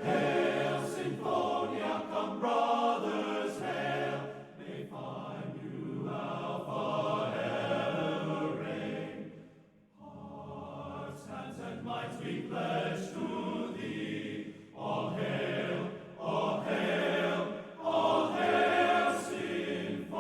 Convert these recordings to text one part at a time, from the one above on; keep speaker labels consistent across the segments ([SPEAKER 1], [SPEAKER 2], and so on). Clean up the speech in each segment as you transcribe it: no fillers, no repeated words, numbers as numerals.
[SPEAKER 1] Hail, Sinfonia, come brothers, hail, may find you Alpha ever reign. Hearts, hands, and minds we pledge to thee, all hail, all hail, all hail, Sinfonia.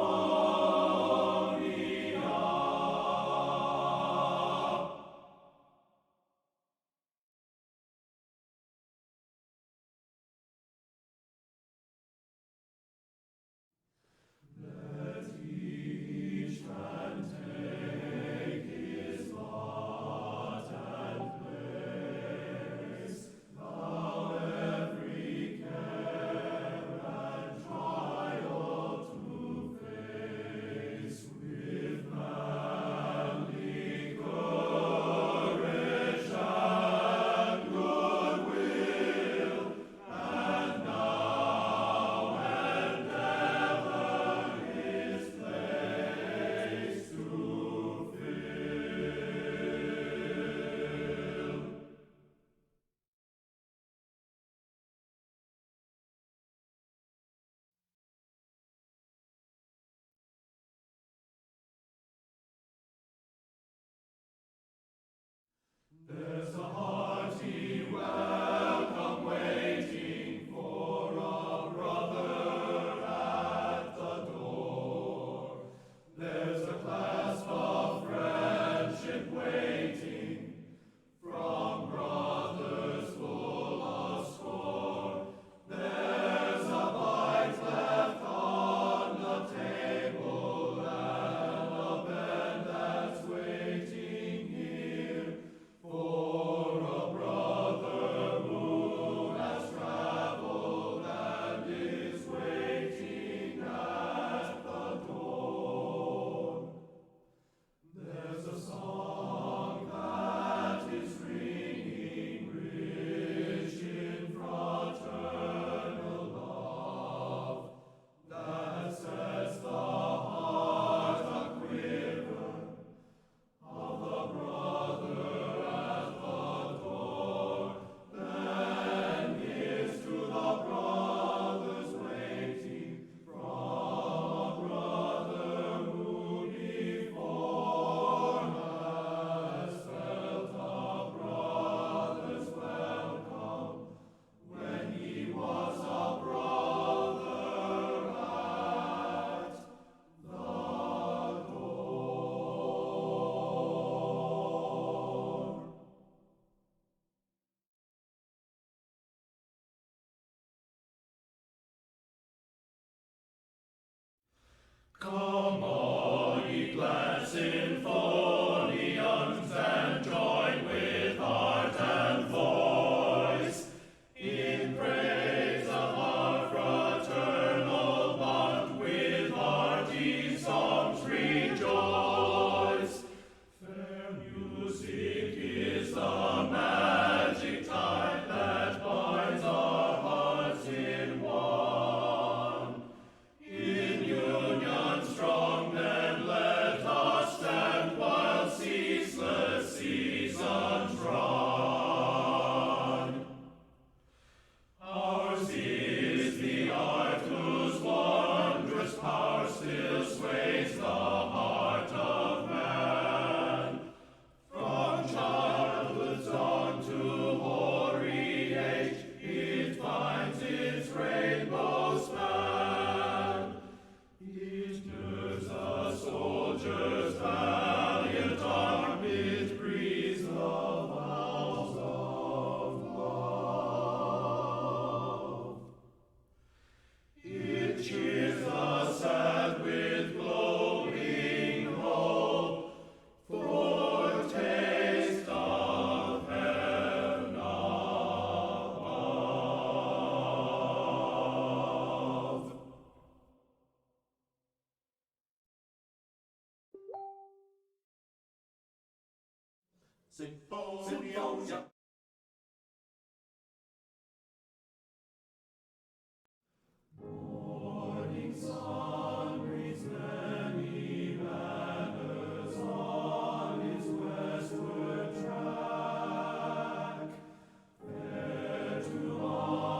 [SPEAKER 1] Let each man take his lot and place, thou every care and trial to face, with manly courage and good will, and now and ever his place to fill. There's a hearty welcome waiting for a brother at the door. There's a clasp of friendship waiting from brothers full of score. There's a bite left on the table and a bed that's waiting here for a brother who has traveled and is waiting at the door. There's a song that is ringing rich in fraternal love, that sets the heart a-quiver of the brother at the door, then gives to the brothers waiting from a brother who before has felt a brother's welcome when he was a brother at the door. Come on, ye glad Sinfonians, and join with heart and voice in praise of our fraternal bond. With hearty songs rejoice. Fair music is the magic tie that binds our hearts in one. In union strong, then let us stand while ceaseless seasons run. Ours is the art whose wondrous power still sways the heart of man. From childhood's dawn to hoary age, it finds its rainbow span. It nerves a soldier's valiant arm, it breathes the vows of love. It cheers the sad with glowing hope, foretaste of heaven above. Sinfonia. Morning sun breathes many banners on its westward track, fair to all.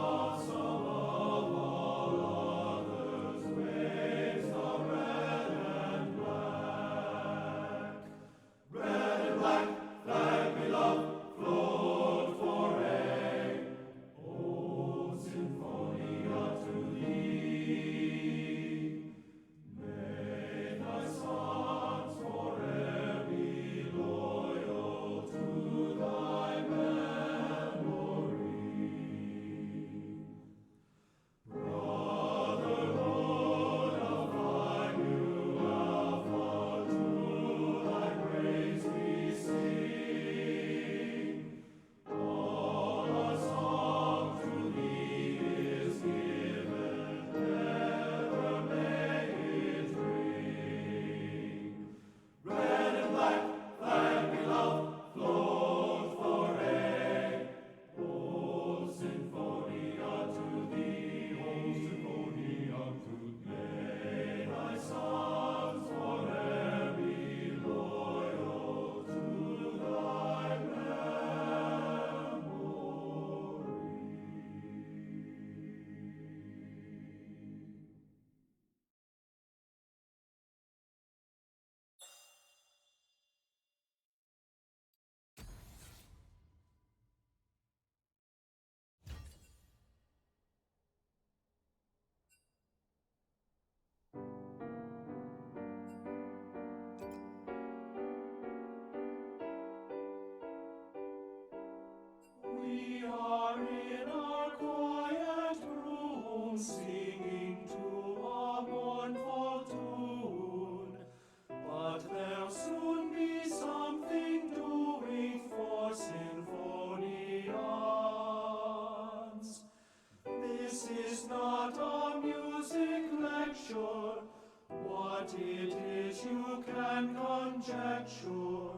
[SPEAKER 1] what it is you can conjecture.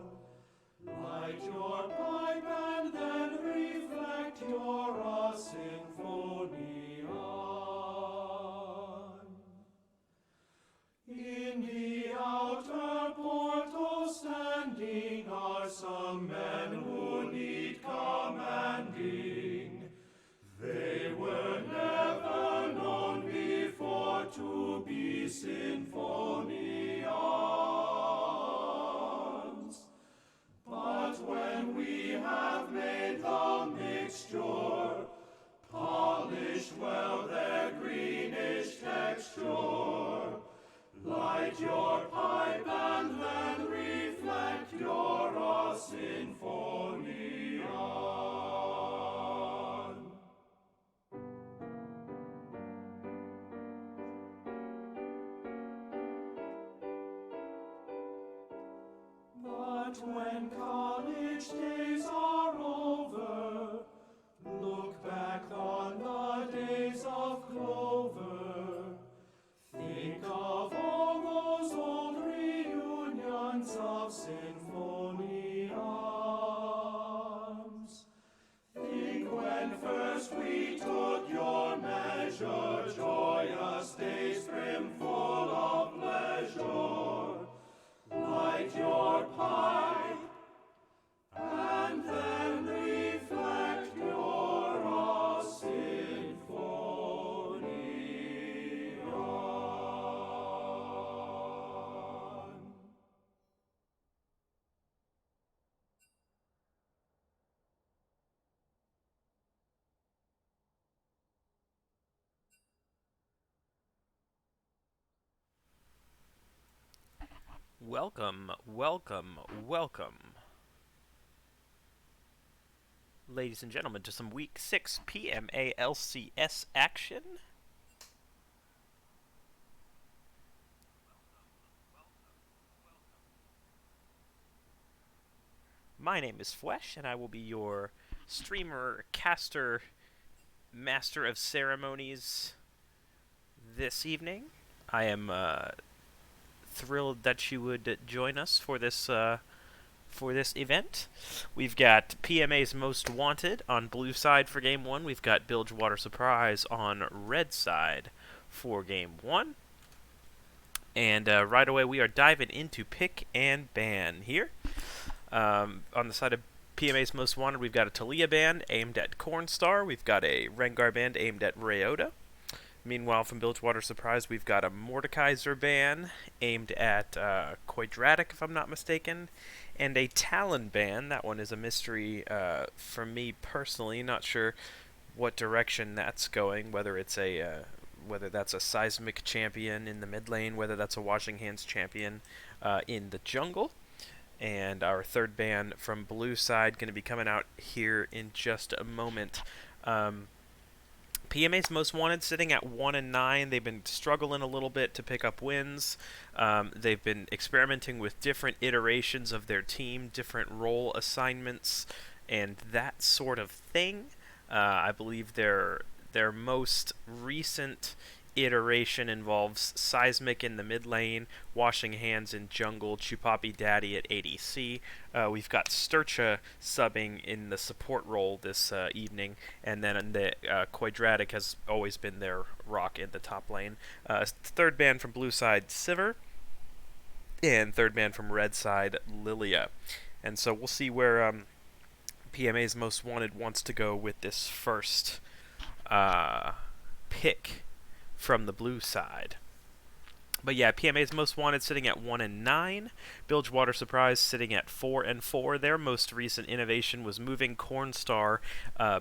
[SPEAKER 1] Light your pipe and then reflect your symphony on. In the outer portal standing are some men who need commanding. They were never known before to be symphonions. But when we have made the mixture, polished well their greenish texture, light your pipe and then reflect your symphony on. But when college days are over, look back on the days of clover. Think of all those old reunions of symphonions. Think when first we took your measure, joyous days brimful of pleasure. Light your pipe and then reflect your symphony on.
[SPEAKER 2] Welcome, welcome, welcome, ladies and gentlemen, to some Week 6 PMA LCS action. My name is Flesh, and I will be your streamer, caster, master of ceremonies this evening. I am thrilled that you would join us for this event. We've got PMA's Most Wanted on blue side for Game 1. We've got Bilgewater Surprise on red side for Game 1. And right away we are diving into pick and ban here. On the side of PMA's Most Wanted, we've got a Talia band aimed at Cornstar. We've got a Rengar band aimed at Rayota. Meanwhile, from Bilgewater Surprise, we've got a Mordekaiser ban aimed at Quadratic, if I'm not mistaken, and a Talon ban. That one is a mystery for me personally. Not sure what direction that's going, whether it's whether that's a Seismic champion in the mid lane, whether that's a Washing Hands champion in the jungle. And our third ban from blue side going to be coming out here in just a moment. PMA's Most Wanted sitting at 1-9. They've been struggling a little bit to pick up wins. They've been experimenting with different iterations of their team, different role assignments, and that sort of thing. I believe their most recent iteration involves Seismic in the mid lane, Washing Hands in jungle, Chupapi Daddy at ADC. We've got Sturcha subbing in the support role this evening, and then the Quadratic has always been their rock in the top lane. Third ban from blue side, Sivir, and third ban from red side, Lilia. And so we'll see where PMA's Most Wanted wants to go with this first pick from the blue side. But yeah, PMA's Most Wanted sitting at 1-9. Bilgewater Surprise sitting at 4-4. Their most recent innovation was moving Cornstar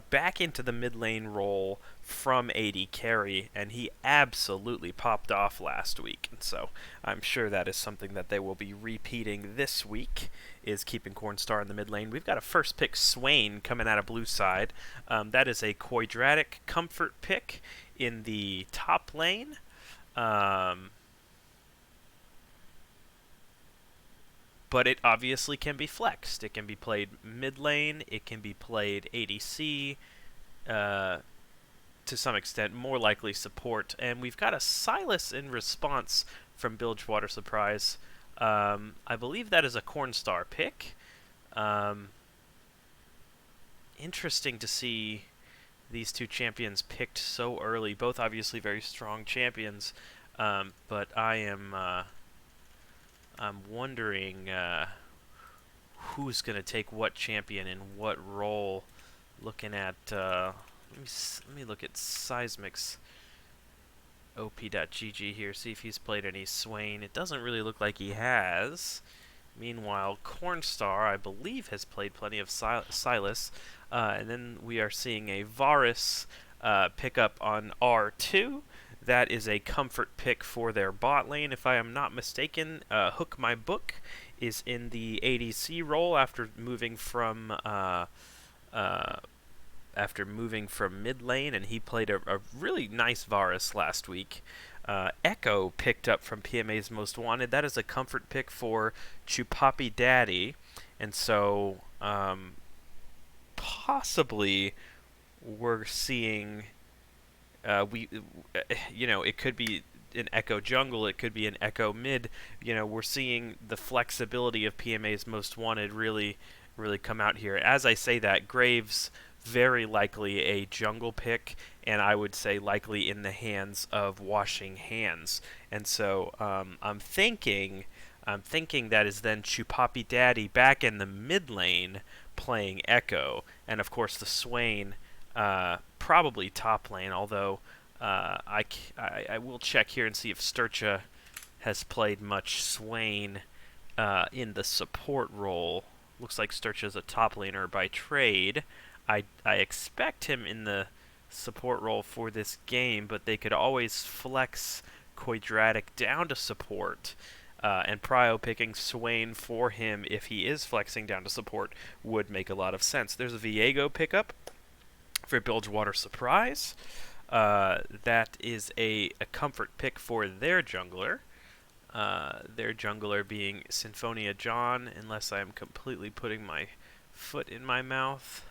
[SPEAKER 2] back into the mid lane role from AD carry, and he absolutely popped off last week. And so I'm sure that is something that they will be repeating this week, is keeping Cornstar in the mid lane. We've got a first pick Swain coming out of blue side. That is a Quadratic comfort pick in the top lane. But it obviously can be flexed. It can be played mid lane. It can be played ADC. To some extent, more likely support. And we've got a Silas in response from Bilgewater Surprise. I believe that is a Cornstar pick. Um, Interesting to see these two champions picked so early. Both obviously very strong champions, but I'm wondering who's going to take what champion in what role. Looking at let me look at Seismic's op.gg here, see if he's played any Swain. It doesn't really look like he has. Meanwhile, Cornstar, I believe, has played plenty of Silas. And then we are seeing a Varus pick up on R2. That is a comfort pick for their bot lane. If I am not mistaken, Hook My Book is in the ADC role after moving from mid lane, and he played a really nice Varus last week. Echo picked up from PMA's Most Wanted. That is a comfort pick for Chupapi Daddy, and so possibly we're seeing it could be an Echo jungle, it could be an Echo mid. We're seeing the flexibility of PMA's Most Wanted really come out here. As I say that, Graves very likely a jungle pick, and I would say likely in the hands of Washing Hands. And so I'm thinking that is then Chupapi Daddy back in the mid lane playing Echo, and of course the Swain probably top lane, although I will check here and see if Sturcha has played much Swain in the support role. Looks like Sturcha's a top laner by trade. I expect him in the support role for this game, but they could always flex Quadratic down to support, and Prio picking Swain for him if he is flexing down to support would make a lot of sense. There's a Viego pickup for Bilgewater Surprise. That is a comfort pick for their jungler. Their jungler being Symphonia John, unless I am completely putting my foot in my mouth.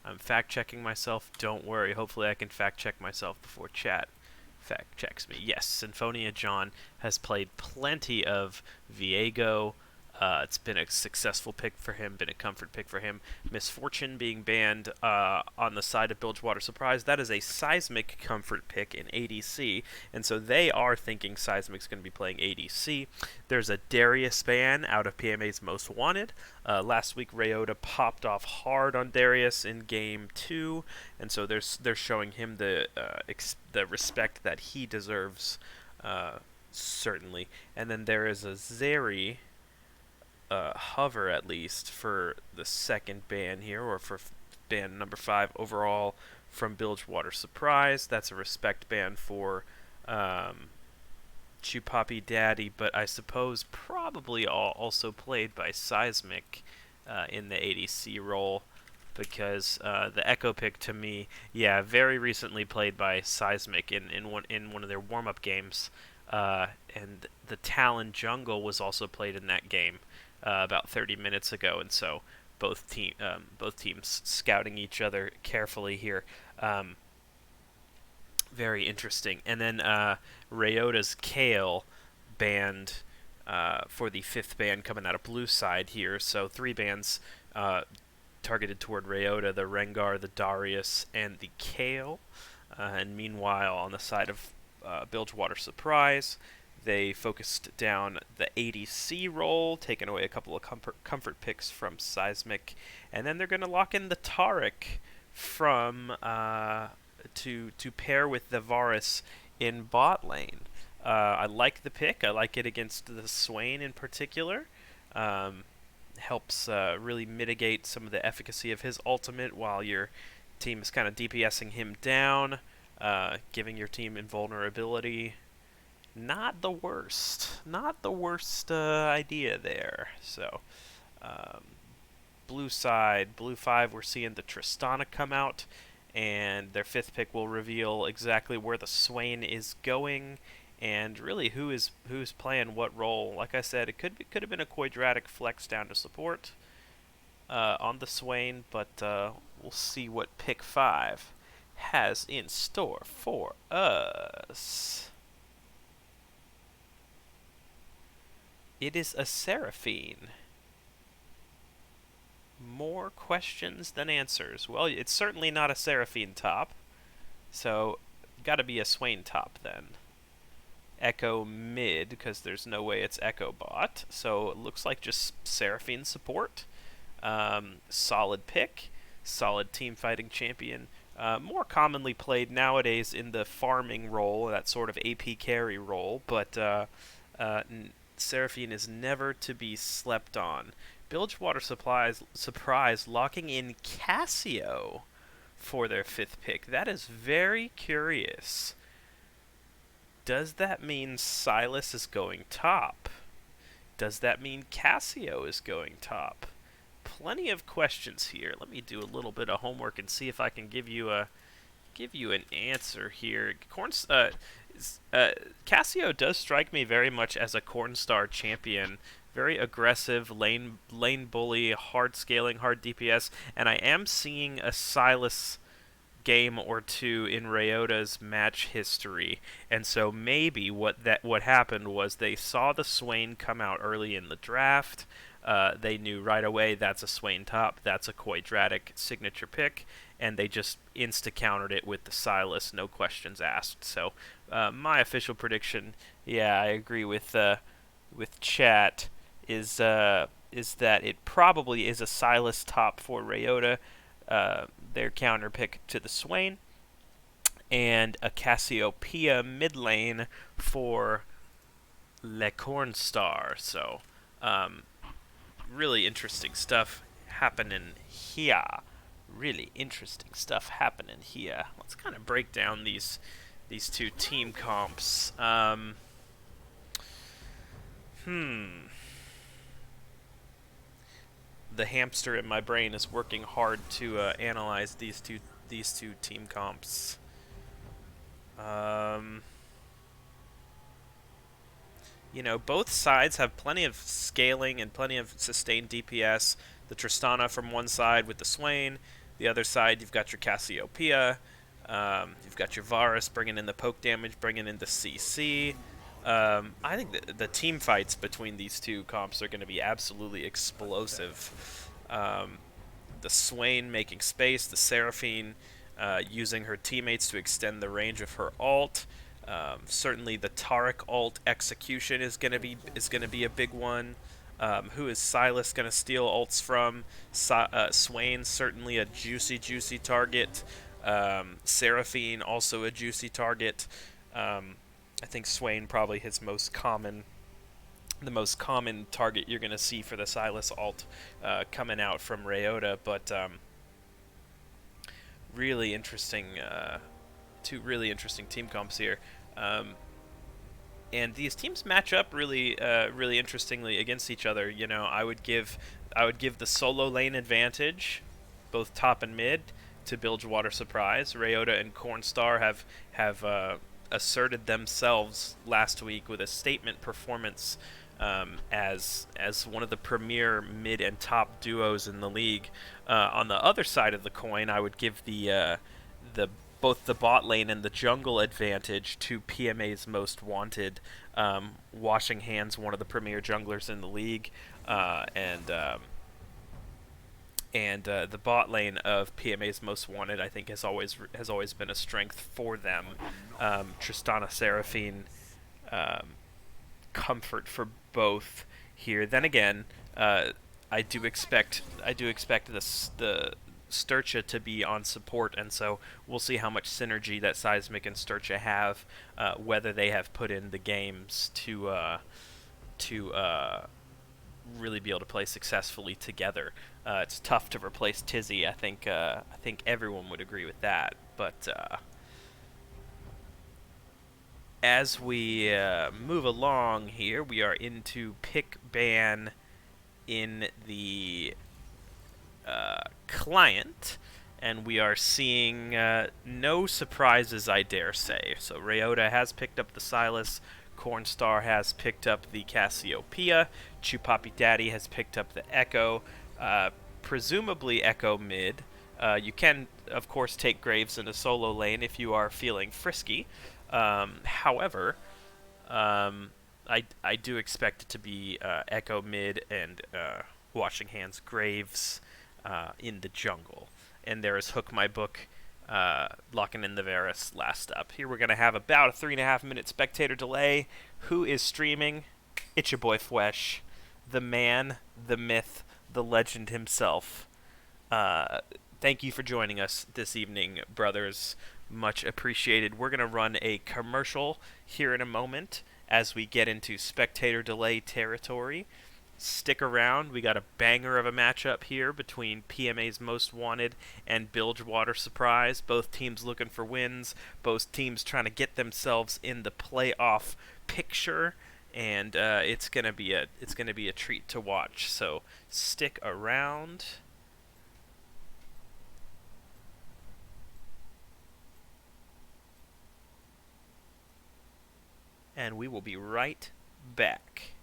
[SPEAKER 2] I'm fact-checking myself. Don't worry. Hopefully I can fact-check myself before chat fact-checks me. Yes, Symphonia John has played plenty of Viego. It's been a successful pick for him, been a comfort pick for him. Misfortune being banned on the side of Bilgewater Surprise. That is a Seismic comfort pick in ADC, and so they are thinking Seismic's going to be playing ADC. There's a Darius ban out of PMA's Most Wanted. Last week, Rayota popped off hard on Darius in Game 2, and so they're showing him the respect that he deserves, certainly. And then there is a Zeri hover, at least, for the second ban here, or for ban number 5 overall from Bilgewater Surprise. That's a respect ban for Chupapi Daddy, but I suppose probably also played by Seismic in the ADC role, because the Echo pick to me, yeah, very recently played by Seismic in one of their warm-up games, and the Talon jungle was also played in that game about 30 minutes ago, and so both teams scouting each other carefully here. Very interesting. And then Rayota's Kale banned for the 5th ban coming out of blue side here. So 3 bans targeted toward Rayota: the Rengar, the Darius, and the Kale. And meanwhile, on the side of Bilgewater Surprise, they focused down the ADC role, taking away a couple of comfort picks from Seismic, and then they're going to lock in the Taric from to pair with the Varus in bot lane. I like the pick. I like it against the Swain in particular. Helps really mitigate some of the efficacy of his ultimate while your team is kind of DPSing him down, giving your team invulnerability. Not the worst idea there. So, blue side, blue 5, we're seeing the Tristana come out, and their 5th pick will reveal exactly where the Swain is going, and really who's playing what role. Like I said, it could have been a Quadratic flex down to support on the Swain, but we'll see what pick 5 has in store for us. It is a Seraphine. More questions than answers. Well, it's certainly not a Seraphine top, so gotta be a Swain top then. Echo mid, because there's no way it's Echo bot, so it looks like just Seraphine support. Solid pick, solid team fighting champion. More commonly played nowadays in the farming role, that sort of AP carry role, but Seraphine is never to be slept on. Bilgewater surprise locking in Cassio for their 5th pick. That is very curious. Does that mean Silas is going top? Does that mean Cassio is going top? Plenty of questions here. Let me do a little bit of homework and see if I can give you an answer here. Cassio does strike me very much as a Cornstar champion. Very aggressive, lane bully, hard scaling, hard DPS, and I am seeing a Silas game or two in Ryota's match history, and so maybe what happened was they saw the Swain come out early in the draft. They knew right away that's a Swain top, that's a Quadratic signature pick, and they just insta-countered it with the Silas, no questions asked. So my official prediction, yeah, I agree with chat, is that it probably is a Silas top for Ryota, their counter pick to the Swain, and a Cassiopeia mid lane for Le Cornstar. So, really interesting stuff happening here. Really interesting stuff happening here. Let's kind of break down these two team comps. The hamster in my brain is working hard to analyze these two team comps. You know, both sides have plenty of scaling and plenty of sustained DPS. The Tristana from one side with the Swain, the other side you've got your Cassiopeia, you've got your Varus bringing in the poke damage, bringing in the CC. I think the team fights between these two comps are going to be absolutely explosive. The Swain making space, the Seraphine using her teammates to extend the range of her ult. Certainly, the Taric ult execution is going to be a big one. Who is Silas going to steal ults from? Swain, certainly a juicy target. Seraphine, also a juicy target. I think Swain probably the most common target you're going to see for the Silas ult coming out from Ryota, but really interesting, two really interesting team comps here. And these teams match up really interestingly against each other. You know, I would give the solo lane advantage, both top and mid, to Bilgewater Surprise. Ryota and Cornstar have asserted themselves last week with a statement performance as one of the premier mid and top duos in the league. On the other side of the coin, I would give both the bot lane and the jungle advantage to PMA'S Most Wanted, Washing Hands, one of the premier junglers in the league, and the bot lane of PMA'S Most Wanted, I think, has always been a strength for them. Tristana, Seraphine, comfort for both here. Then again, I do expect the Sturcha to be on support, and so we'll see how much synergy that Seismic and Sturcha have, whether they have put in the games to really be able to play successfully together. It's tough to replace Tizzy. I think everyone would agree with that. But as we move along here, we are into pick ban in the client, and we are seeing no surprises, I dare say. So Ryota has picked up the Silas, Cornstar has picked up the Cassiopeia, Chupapi Daddy has picked up the Echo, presumably Echo mid. You can, of course, take Graves in a solo lane if you are feeling frisky. However, I do expect it to be Echo mid and Washing Hands Graves in the jungle. And there is Hook My Book locking in the Varus last up. Here we're going to have about a 3.5 minute spectator delay. Who is streaming? It's your boy Fwesh, the man, the myth, the legend himself. Thank you for joining us this evening, brothers. Much appreciated. We're going to run a commercial here in a moment as we get into spectator delay territory. Stick around. We got a banger of a matchup here between PMA's Most Wanted and Bilgewater Surprise. Both teams looking for wins. Both teams trying to get themselves in the playoff picture. And it's gonna be a treat to watch. So stick around. And we will be right back.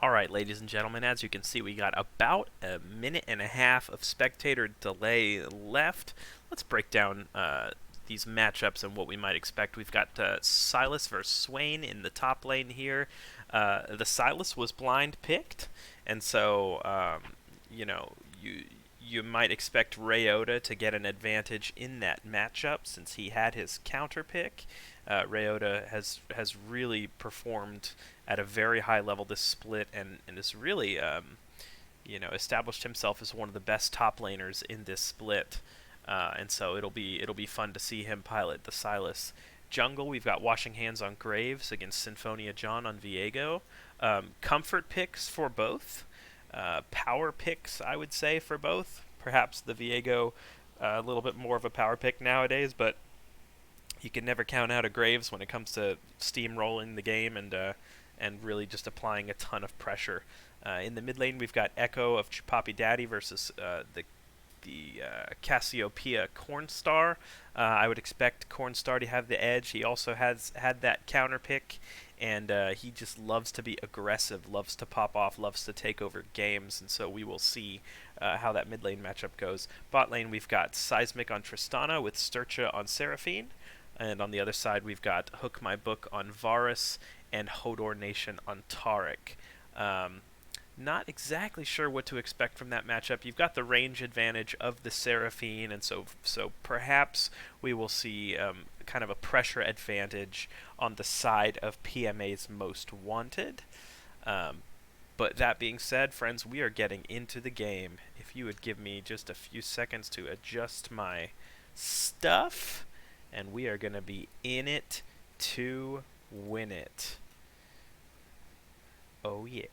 [SPEAKER 2] Alright, ladies and gentlemen, as you can see, we got about a minute and a half of spectator delay left. Let's break down these matchups and what we might expect. We've got Silas versus Swain in the top lane here. The Silas was blind picked, and so, you might expect Rayota to get an advantage in that matchup since he had his counter pick. Rayota has really performed at a very high level this split and has really established himself as one of the best top laners in this split. And so it'll be fun to see him pilot the Silas. Jungle, we've got Washing Hands on Graves against Symphonia John on Viego. Comfort picks for both. Power picks, I would say, for both. Perhaps the Viego a little bit more of a power pick nowadays, but you can never count out a Graves when it comes to steamrolling the game and really just applying a ton of pressure. In the mid lane, we've got Echo of Chupapi Daddy versus the Cassiopeia Cornstar. I would expect Cornstar to have the edge. He also has had that counter pick, and he just loves to be aggressive, loves to pop off, loves to take over games, and so we will see how that mid lane matchup goes. Bot lane, we've got Seismic on Tristana with Sturcha on Seraphine, and on the other side, we've got Hook My Book on Varus and Hodor Nation on Taric. Not exactly sure what to expect from that matchup. You've got the range advantage of the Seraphine, and so perhaps we will see kind of a pressure advantage on the side of PMA's Most Wanted. But that being said, friends, we are getting into the game. If you would give me just a few seconds to adjust my stuff, and we are going to be in it to win it. Oh yeah.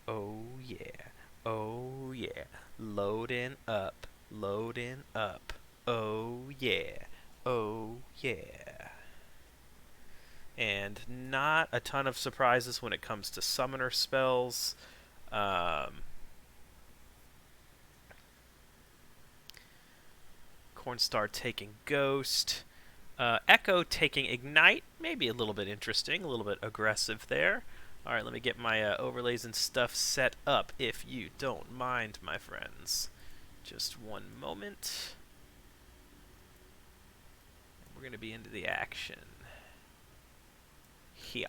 [SPEAKER 2] Oh yeah, oh yeah, loading up, loading up, oh yeah, oh yeah. And not a ton of surprises when it comes to summoner spells. Cornstar taking Ghost. Echo taking Ignite, maybe a little bit interesting, a little bit aggressive there. Alright, let me get my overlays and stuff set up, if you don't mind, my friends. Just one moment. going to be into the action. Here.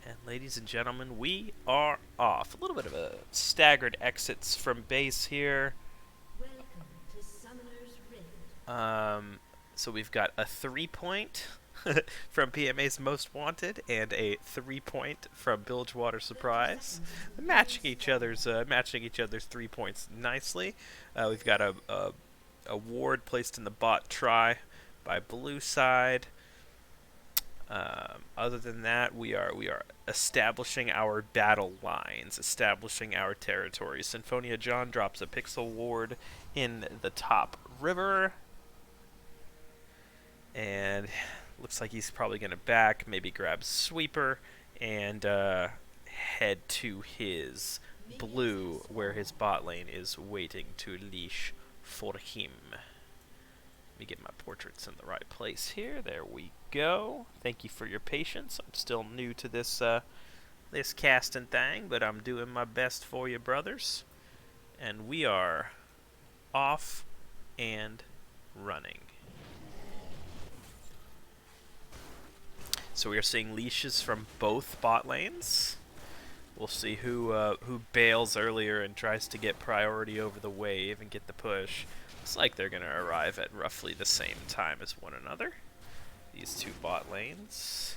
[SPEAKER 2] And ladies and gentlemen, we are off. A little bit of a staggered exits from base here.
[SPEAKER 3] Welcome to Summoner's Rift.
[SPEAKER 2] So we've got a 3-point from PMA's Most Wanted and a 3-point from Bilgewater Surprise, matching each other's 3 points nicely. We've got a ward placed in the bot try by blue side. Other than that, we are establishing our battle lines, establishing our territory. Symphonia John drops a pixel ward in the top river, and looks like he's probably going to back, maybe grab Sweeper, and head to his blue, where his bot lane is waiting to leash for him. Let me get my portraits in the right place here. There we go. Thank you for your patience. I'm still new to this this casting thing, but I'm doing my best for you, brothers. And we are off and running. So we are seeing leashes from both bot lanes. We'll see who bails earlier and tries to get priority over the wave and get the push. Looks like they're going to arrive at roughly the same time as one another. These two bot lanes.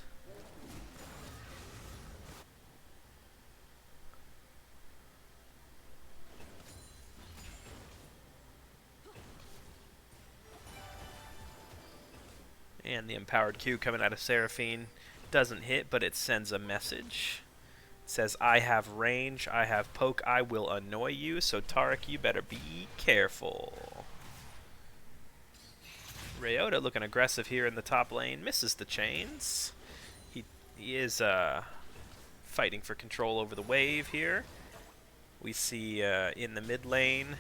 [SPEAKER 2] And the empowered Q coming out of Seraphine doesn't hit, but it sends a message. It says, I have range, I have poke, I will annoy you, so Taric, you better be careful. Ryota looking aggressive here in the top lane, misses the chains. He is fighting for control over the wave here. We see in the mid lane,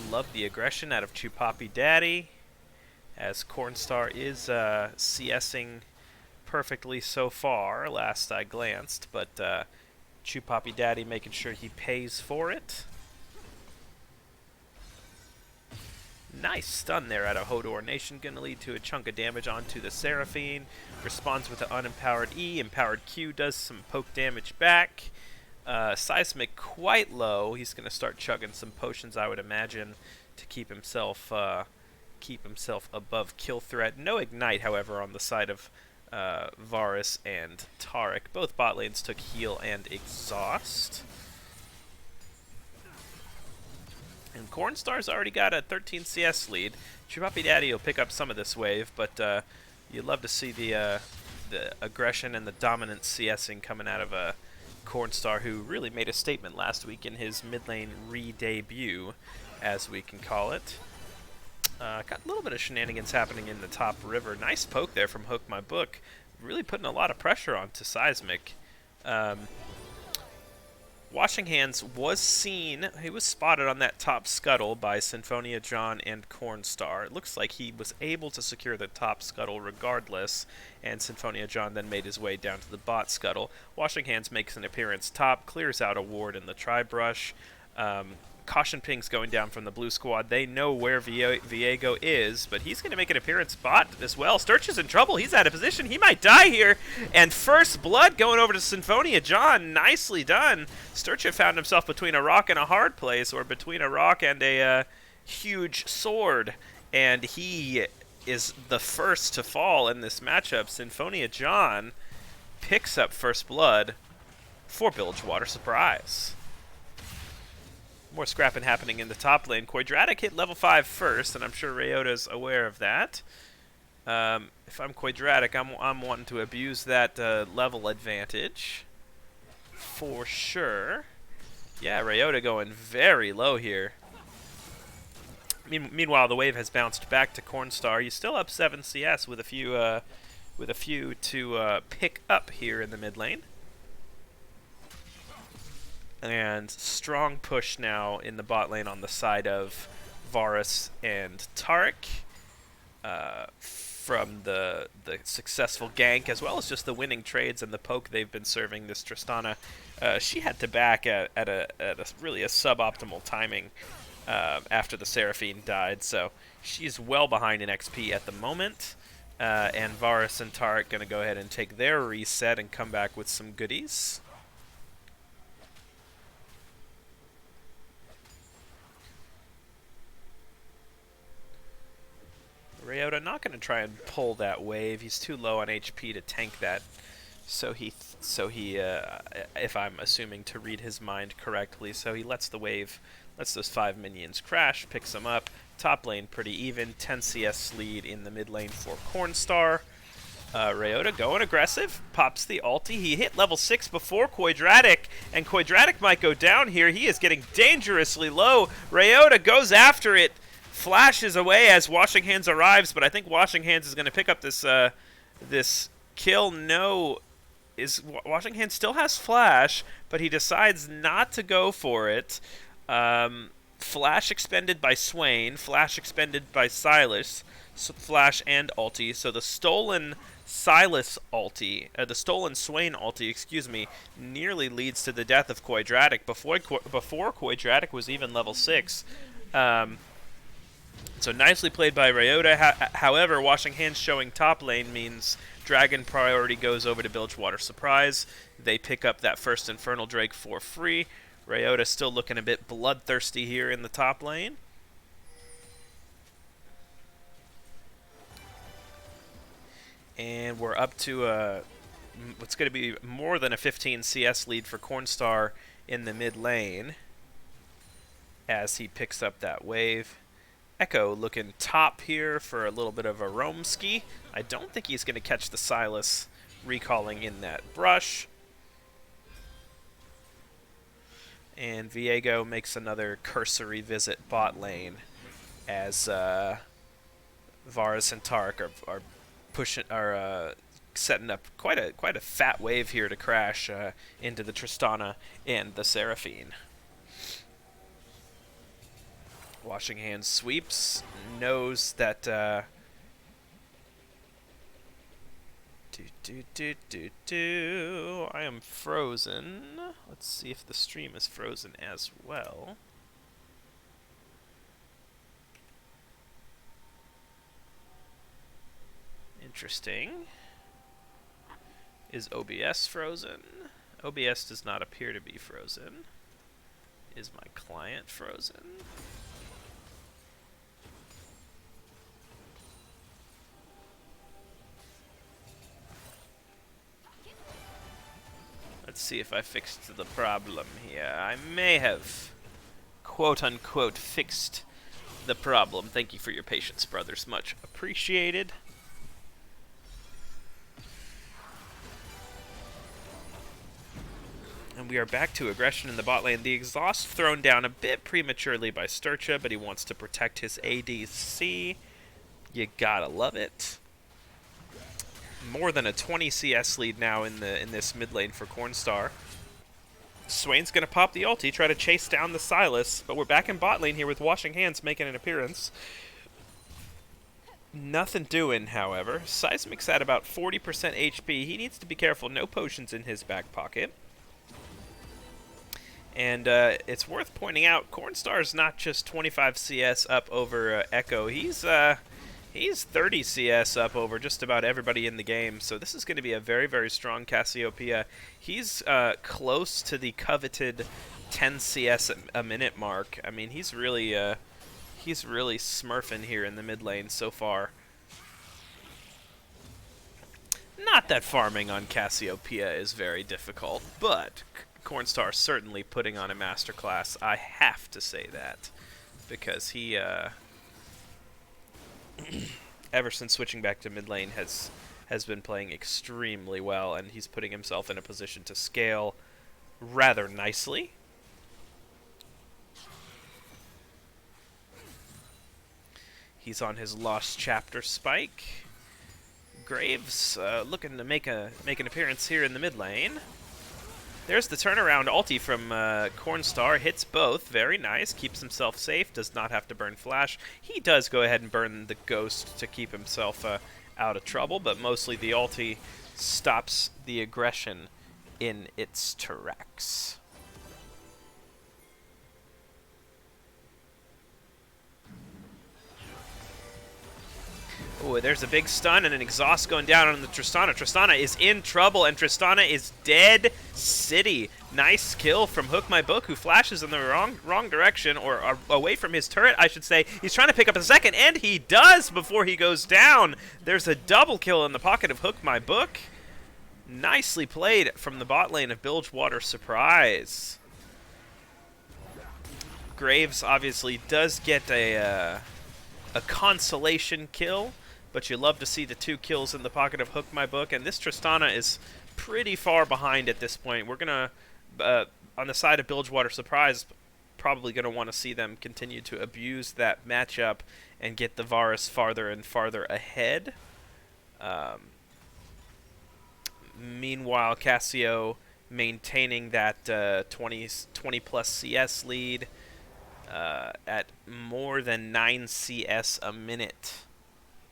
[SPEAKER 2] love the aggression out of Chupapi Daddy, as Cornstar is CSing perfectly so far, last I glanced, but Chupapi Daddy making sure he pays for it. Nice stun there out of Hodor Nation, gonna lead to a chunk of damage onto the Seraphine. Responds with the unempowered E. Empowered Q does some poke damage back. Seismic quite low. He's gonna start chugging some potions, I would imagine, to keep himself above kill threat. No ignite, however, on the side of Varus and Taric. Both bot lanes took heal and exhaust. And Cornstar's already got a 13 CS lead. Chupapi Daddy will pick up some of this wave, but you'd love to see the aggression and the dominant CSing coming out of Cornstar, who really made a statement last week in his mid lane re-debut, as we can call it. Got a little bit of shenanigans happening in the top river. Nice poke there from Hook My Book. Really putting a lot of pressure onto Seismic. Washing Hands was seen, he was spotted on that top scuttle by Symphonia John and Cornstar. It looks like he was able to secure the top scuttle regardless, and Symphonia John then made his way down to the bot scuttle. Washing Hands makes an appearance top, clears out a ward in the tri-brush. Caution pings going down from the blue squad. They know where Viego is, but he's going to make an appearance bot as well. Sturch is in trouble. He's out of position. He might die here. And first blood going over to Symphonia John. Nicely done. Sturch had found himself between a rock and a hard place, or between a rock and a huge sword. And he is the first to fall in this matchup. Symphonia John picks up first blood for Bilgewater Surprise. More scrapping happening in the top lane. Quadratic hit level 5 first, and I'm sure Ryota's aware of that. If I'm Quadratic, I'm wanting to abuse that level advantage. For sure. Yeah, Ryota going very low here. Meanwhile, the wave has bounced back to Cornstar. He's still up 7 CS with a few to pick up here in the mid lane. And strong push now in the bot lane on the side of Varus and Taric from the successful gank, as well as just the winning trades and the poke they've been serving this Tristana. She had to back at a really a suboptimal timing after the Seraphine died, so she's well behind in XP at the moment. And Varus and Taric going to go ahead and take their reset and come back with some goodies. Ryota not going to try and pull that wave. He's too low on HP to tank that. So he, if I'm assuming to read his mind correctly, so he lets the wave, lets those 5 minions crash, picks them up. Top lane pretty even. 10 CS lead in the mid lane for Cornstar. Ryota going aggressive, pops the ulti. He hit level 6 before Quadratic, and Quadratic might go down here. He is getting dangerously low. Ryota goes after it. Flashes away as Washing Hands arrives, but I think Washing Hands is going to pick up this this kill. No, Washing Hands still has Flash, but he decides not to go for it. Flash expended by Swain, Flash expended by Silas, Flash and ulti. So the stolen Silas ulti, the stolen Swain ulti, excuse me, nearly leads to the death of Quadratic before Quadratic was even level 6. So nicely played by Ryota. However, Washing Hands showing top lane means Dragon priority goes over to Bilgewater Surprise. They pick up that first Infernal Drake for free. Ryota still looking a bit bloodthirsty here in the top lane. And we're up to what's going to be more than a 15 CS lead for Cornstar in the mid lane as he picks up that wave. Echo looking top here for a little bit of a roam ski. I don't think he's going to catch the Silas recalling in that brush. And Viego makes another cursory visit bot lane as Varus and Taric are setting up quite a fat wave here to crash into the Tristana and the Seraphine. Washing Hands sweeps, knows that I am frozen. Let's see if the stream is frozen as well. Interesting. Is OBS frozen? OBS does not appear to be frozen. Is my client frozen? Let's see if I fixed the problem here. I may have, quote-unquote, fixed the problem. Thank you for your patience, brothers. Much appreciated. And we are back to aggression in the bot lane. The exhaust thrown down a bit prematurely by Sturcha, but he wants to protect his ADC. You gotta love it. More than a 20 CS lead now in this mid lane for Cornstar. Swain's gonna pop the ulti, try to chase down the Silas, but we're back in bot lane here with Washing Hands making an appearance. Nothing doing, however. Seismic's at about 40% HP. He needs to be careful. No potions in his back pocket. And it's worth pointing out, Cornstar's not just 25 CS up over Echo. He's 30 CS up over just about everybody in the game. So this is going to be a very, very strong Cassiopeia. He's close to the coveted 10 CS a minute mark. I mean, he's really smurfing here in the mid lane so far. Not that farming on Cassiopeia is very difficult, but Cornstar certainly putting on a masterclass. I have to say that because he, ever since switching back to mid lane, has been playing extremely well, and he's putting himself in a position to scale rather nicely. He's on his Lost Chapter spike. Graves looking to make an appearance here in the mid lane. There's the turnaround ulti from Cornstar. Hits both. Very nice. Keeps himself safe. Does not have to burn flash. He does go ahead and burn the ghost to keep himself out of trouble, but mostly the ulti stops the aggression in its tracks. Oh, there's a big stun and an exhaust going down on the Tristana. Tristana is in trouble, and Tristana is dead city. Nice kill from Hook My Book, who flashes in the wrong direction, or away from his turret, I should say. He's trying to pick up a second, and he does before he goes down. There's a double kill in the pocket of Hook My Book. Nicely played from the bot lane of Bilgewater Surprise. Graves obviously does get a consolation kill, but you love to see the 2 kills in the pocket of Hook My Book, and this Tristana is pretty far behind at this point. We're going to, on the side of Bilgewater Surprise, probably going to want to see them continue to abuse that matchup and get the Varus farther and farther ahead. Meanwhile, Cassio maintaining that 20-plus CS lead at more than 9 CS a minute.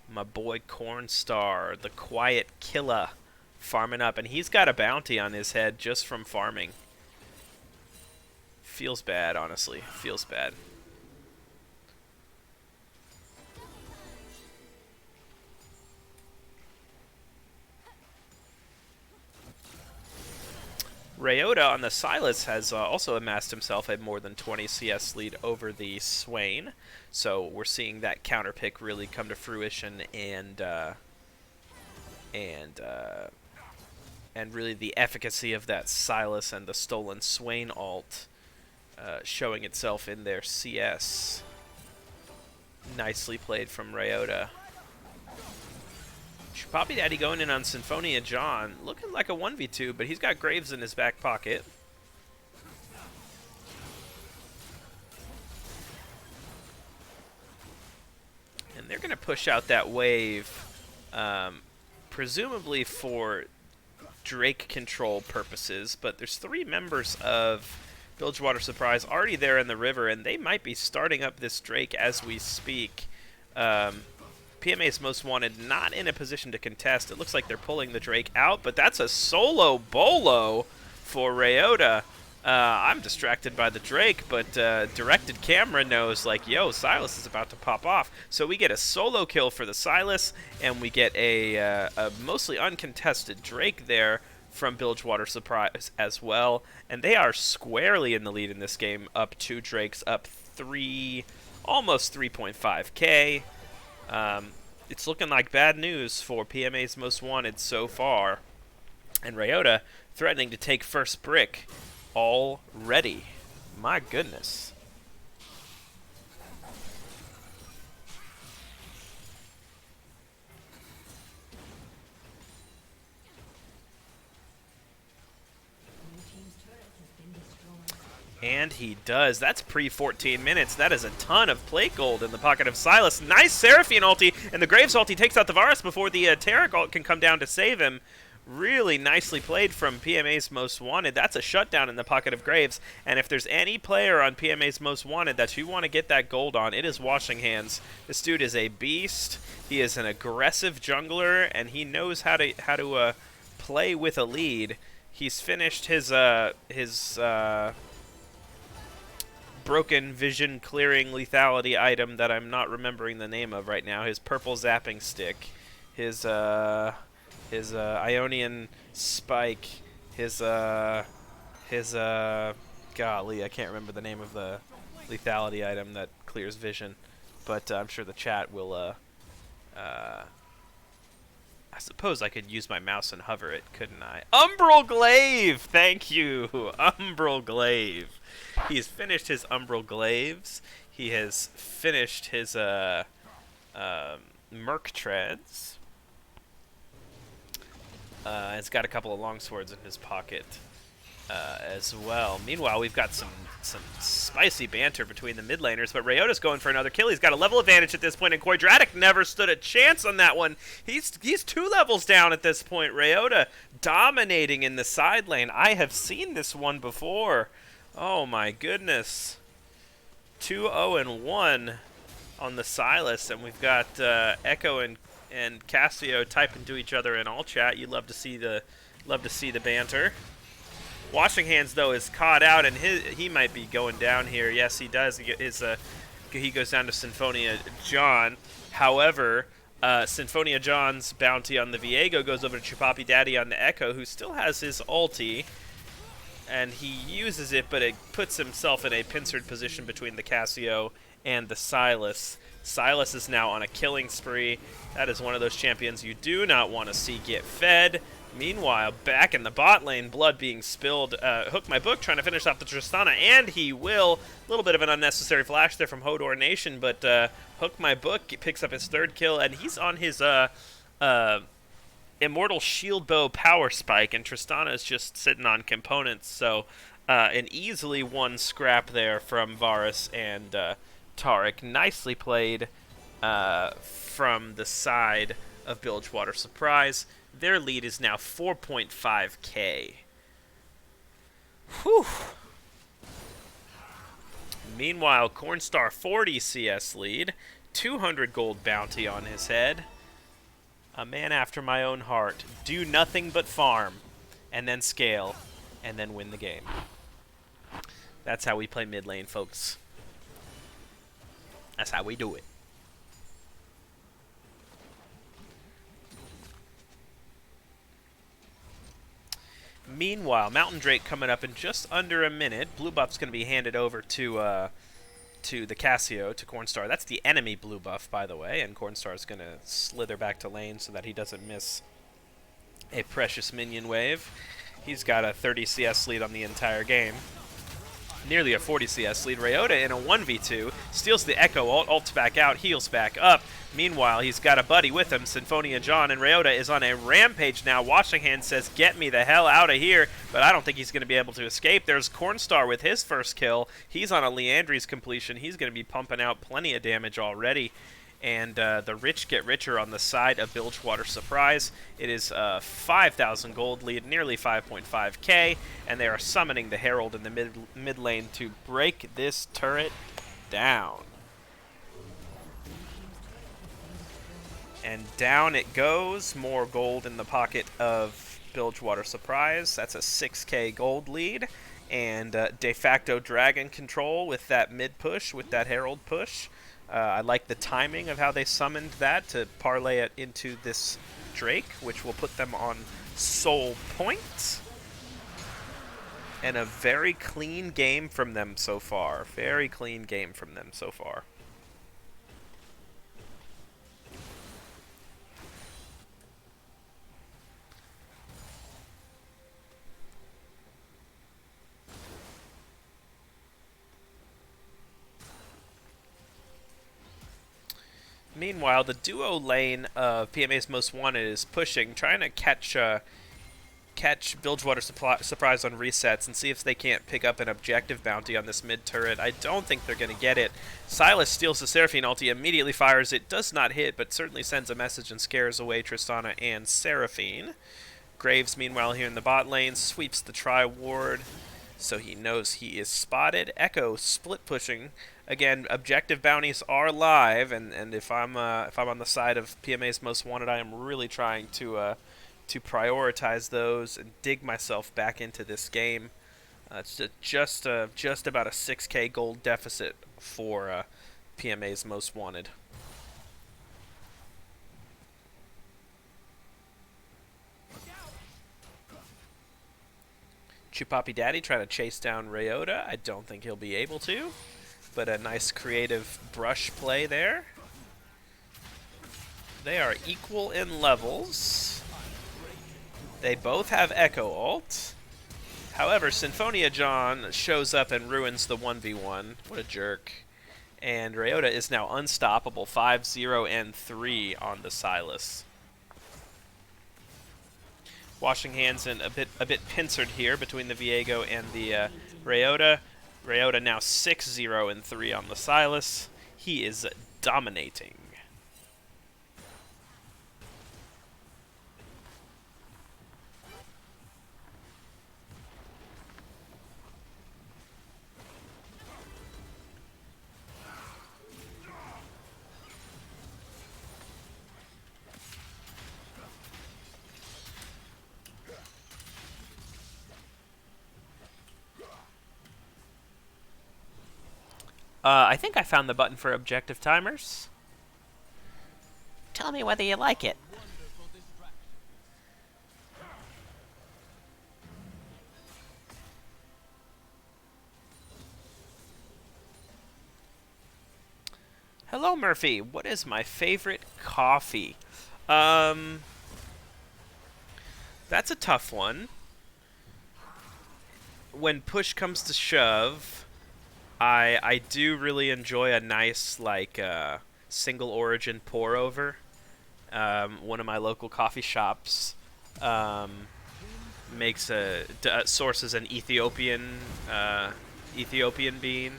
[SPEAKER 2] My boy Cornstar, the quiet killer, farming up. And he's got a bounty on his head just from farming. Feels bad, honestly. Feels bad. Ryota on the Sylas has also amassed himself a more than 20 CS lead over the Swain, so we're seeing that counter pick really come to fruition, and really the efficacy of that Sylas and the stolen Swain ult showing itself in their CS. Nicely played from Ryota. Poppy Daddy going in on Symphonia John, looking like a 1v2, but he's got Graves in his back pocket. And they're going to push out that wave, presumably for Drake control purposes, but there's 3 members of Bilgewater Surprise already there in the river, and they might be starting up this Drake as we speak. PMA's Most Wanted not in a position to contest. It looks like they're pulling the Drake out, but that's a solo bolo for Ryota. I'm distracted by the Drake, but directed camera knows, like, yo, Sylas is about to pop off. So we get a solo kill for the Sylas, and we get a mostly uncontested Drake there from Bilgewater Surprise as well. And they are squarely in the lead in this game, up 2 Drakes, up 3, almost 3.5k. It's looking like bad news for PMA's Most Wanted so far. And Ryota threatening to take first brick already. My goodness. And he does. That's pre-14 minutes. That is a ton of plate gold in the pocket of Sylas. Nice Seraphine ulti, and the Graves ulti takes out the Varus before the Taric ult can come down to save him. Really nicely played from PMA's Most Wanted. That's a shutdown in the pocket of Graves. And if there's any player on PMA's Most Wanted that you want to get that gold on, it is Washing Hands. This dude is a beast. He is an aggressive jungler, and he knows how to play with a lead. He's finished his broken vision clearing lethality item that I'm not remembering the name of right now. His purple zapping stick, his Ionian spike, his golly, I can't remember the name of the lethality item that clears vision, but I'm sure the chat will I suppose I could use my mouse and hover it, couldn't I? Umbral Glaive! Thank you! Umbral Glaive. He's finished his Umbral Glaives. He has finished his Merc Treads. He's got a couple of longswords in his pocket. as well. Meanwhile, we've got some spicy banter between the mid laners, but Rayota's going for another kill. He's got a level advantage at this point, and Quadratic never stood a chance on that one. He's 2 levels down at this point. Rayota dominating in the side lane. I have seen this one before. Oh my goodness. 2-0-1 on the Sylas, and we've got Echo and Cassio typing to each other in all chat. You love to see the banter. Washing Hands, though, is caught out, and he might be going down here. Yes, he does. He goes down to Symphonia John. However, Symphonia John's bounty on the Viego goes over to Chupapi Daddy on the Echo, who still has his ulti, and he uses it, but it puts himself in a pincered position between the Cassio and the Sylas. Sylas is now on a killing spree. That is one of those champions you do not want to see get fed. Meanwhile, back in the bot lane, blood being spilled. Hook My Book trying to finish off the Tristana, and he will. A little bit of an unnecessary flash there from Hodor Nation, but Hook My Book picks up his 3rd kill, and he's on his Immortal Shield Bow power spike, and Tristana is just sitting on components. So an easily won scrap there from Varus and Taric. Nicely played from the side of Bilgewater Surprise. Their lead is now 4.5k. Whew. Meanwhile, Cornstar 40 CS lead, 200 gold bounty on his head. A man after my own heart. Do nothing but farm, and then scale, and then win the game. That's how we play mid lane, folks. That's how we do it. Meanwhile, Mountain Drake coming up in just under a minute. Blue buff's going to be handed over to the Cassio, to Cornstar. That's the enemy blue buff, by the way, and Cornstar's going to slither back to lane so that he doesn't miss a precious minion wave. He's got a 30 CS lead on the entire game. Nearly a 40 CS lead. Rayota in a 1v2 steals the Echo, ults back out, heals back up. Meanwhile, he's got a buddy with him, Symphonia John, and Rayota is on a rampage now. Washing Hands says, get me the hell out of here, but I don't think he's going to be able to escape. There's Cornstar with his 1st kill. He's on a Leandry's completion. He's going to be pumping out plenty of damage already. And the rich get richer on the side of Bilgewater Surprise. It is 5,000 gold lead, nearly 5.5k, and they are summoning the Herald in the mid lane to break this turret down. And down it goes. More gold in the pocket of Bilgewater Surprise. That's a 6k gold lead. And de facto dragon control with that mid push, with that Herald push. I like the timing of how they summoned that to parlay it into this Drake, which will put them on soul points. And a very clean game from them so far. Very clean game from them so far. Meanwhile, the duo lane of PMA's Most Wanted is pushing, trying to catch Bilgewater Surprise on resets and see if they can't pick up an objective bounty on this mid turret. I don't think they're going to get it. Sylas steals the Seraphine ulti, immediately fires it, does not hit, but certainly sends a message and scares away Tristana and Seraphine. Graves, meanwhile, here in the bot lane, sweeps the Tri-Ward, so he knows he is spotted. Echo split pushing. Again, objective bounties are live, and if I'm on the side of PMA's Most Wanted, I am really trying to prioritize those and dig myself back into this game. It's just about a 6k gold deficit for PMA's Most Wanted. Chupapi Daddy trying to chase down Rayota. I don't think he'll be able to. But a nice creative brush play there. They are equal in levels. They both have Echo ult. However, Symphonia John shows up and ruins the 1v1. What a jerk. And Rayota is now unstoppable. 5-0 and 3 on the Sylas. washing hands and a bit pincered here between the Viego and the Ryota. Ryota now 6-0-3 on the Sylas. He is dominating. I think I found the button for objective timers. Tell me whether you like it. Hello, Murphy. What is my favorite coffee? That's a tough one. When push comes to shove, I do really enjoy a nice like single origin pour over. One of my local coffee shops makes sources an Ethiopian bean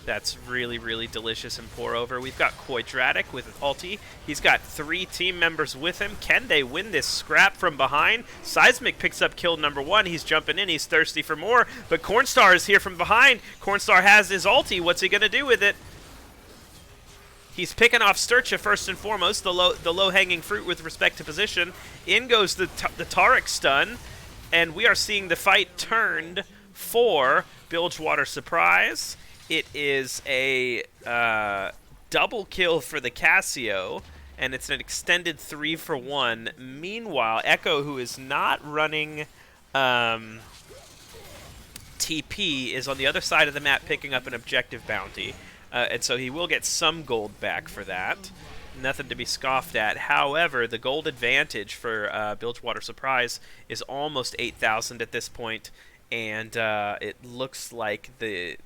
[SPEAKER 2] that's really delicious and pour over. We've got Quadratic with ulti. He's got 3 team members with him. Can they win this scrap from behind? Seismic picks up kill number 1. He's jumping in. He's thirsty for more. But Cornstar is here from behind. Cornstar has his ulti. What's he going to do with it? He's picking off Sturcha first and foremost, the low-hanging fruit with respect to position. In goes the Taric stun, and we are seeing the fight turned for Bilgewater Surprise. It is a double kill for the Casio, and it's an extended 3-for-1. Meanwhile, Echo, who is not running TP, is on the other side of the map picking up an objective bounty. And so he will get some gold back for that. Nothing to be scoffed at. However, the gold advantage for Bilgewater Surprise is almost 8,000 at this point, and it looks like the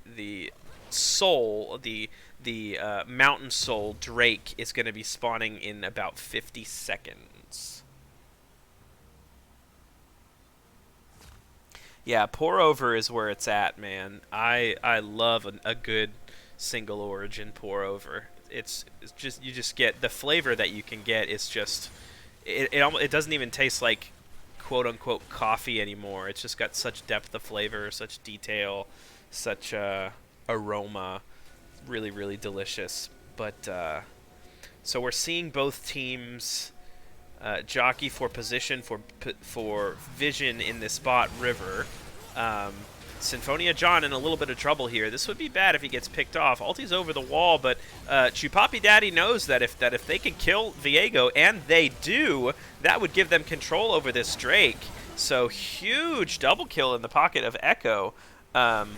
[SPEAKER 2] soul, the mountain soul Drake is going to be spawning in about 50 seconds. Yeah, pour over is where it's at, man. I love a good single origin pour over. It's just, you just get the flavor that you can get. It's just it doesn't even taste like quote unquote coffee anymore. It's just got such depth of flavor, such detail, such aroma. Really delicious. But so we're seeing both teams jockey for position, for vision in this bot river. Symphonia John in a little bit of trouble here. This would be bad if he gets picked off. Ulti's over the wall, but Chupapi Daddy knows that if they can kill Viego, and they do, that would give them control over this Drake. So huge double kill in the pocket of Echo. And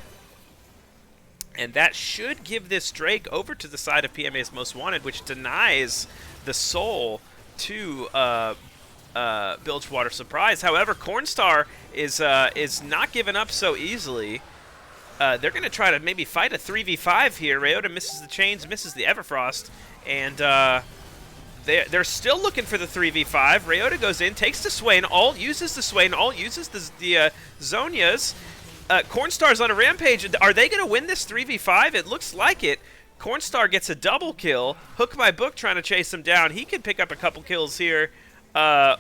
[SPEAKER 2] that should give this Drake over to the side of PMA's Most Wanted, which denies the soul to Bilgewater Surprise. However, Cornstar is not giving up so easily. They're going to try to maybe fight a 3v5 here. Ryota misses the chains, misses the Everfrost, and they're still looking for the 3v5. Ryota goes in, takes the Swain, Alt uses the Swain, Alt uses the Zonias. Cornstar's on a rampage. Are they going to win this 3v5? It looks like it. Cornstar gets a double kill. Hook by Book trying to chase him down. He could pick up a couple kills here. A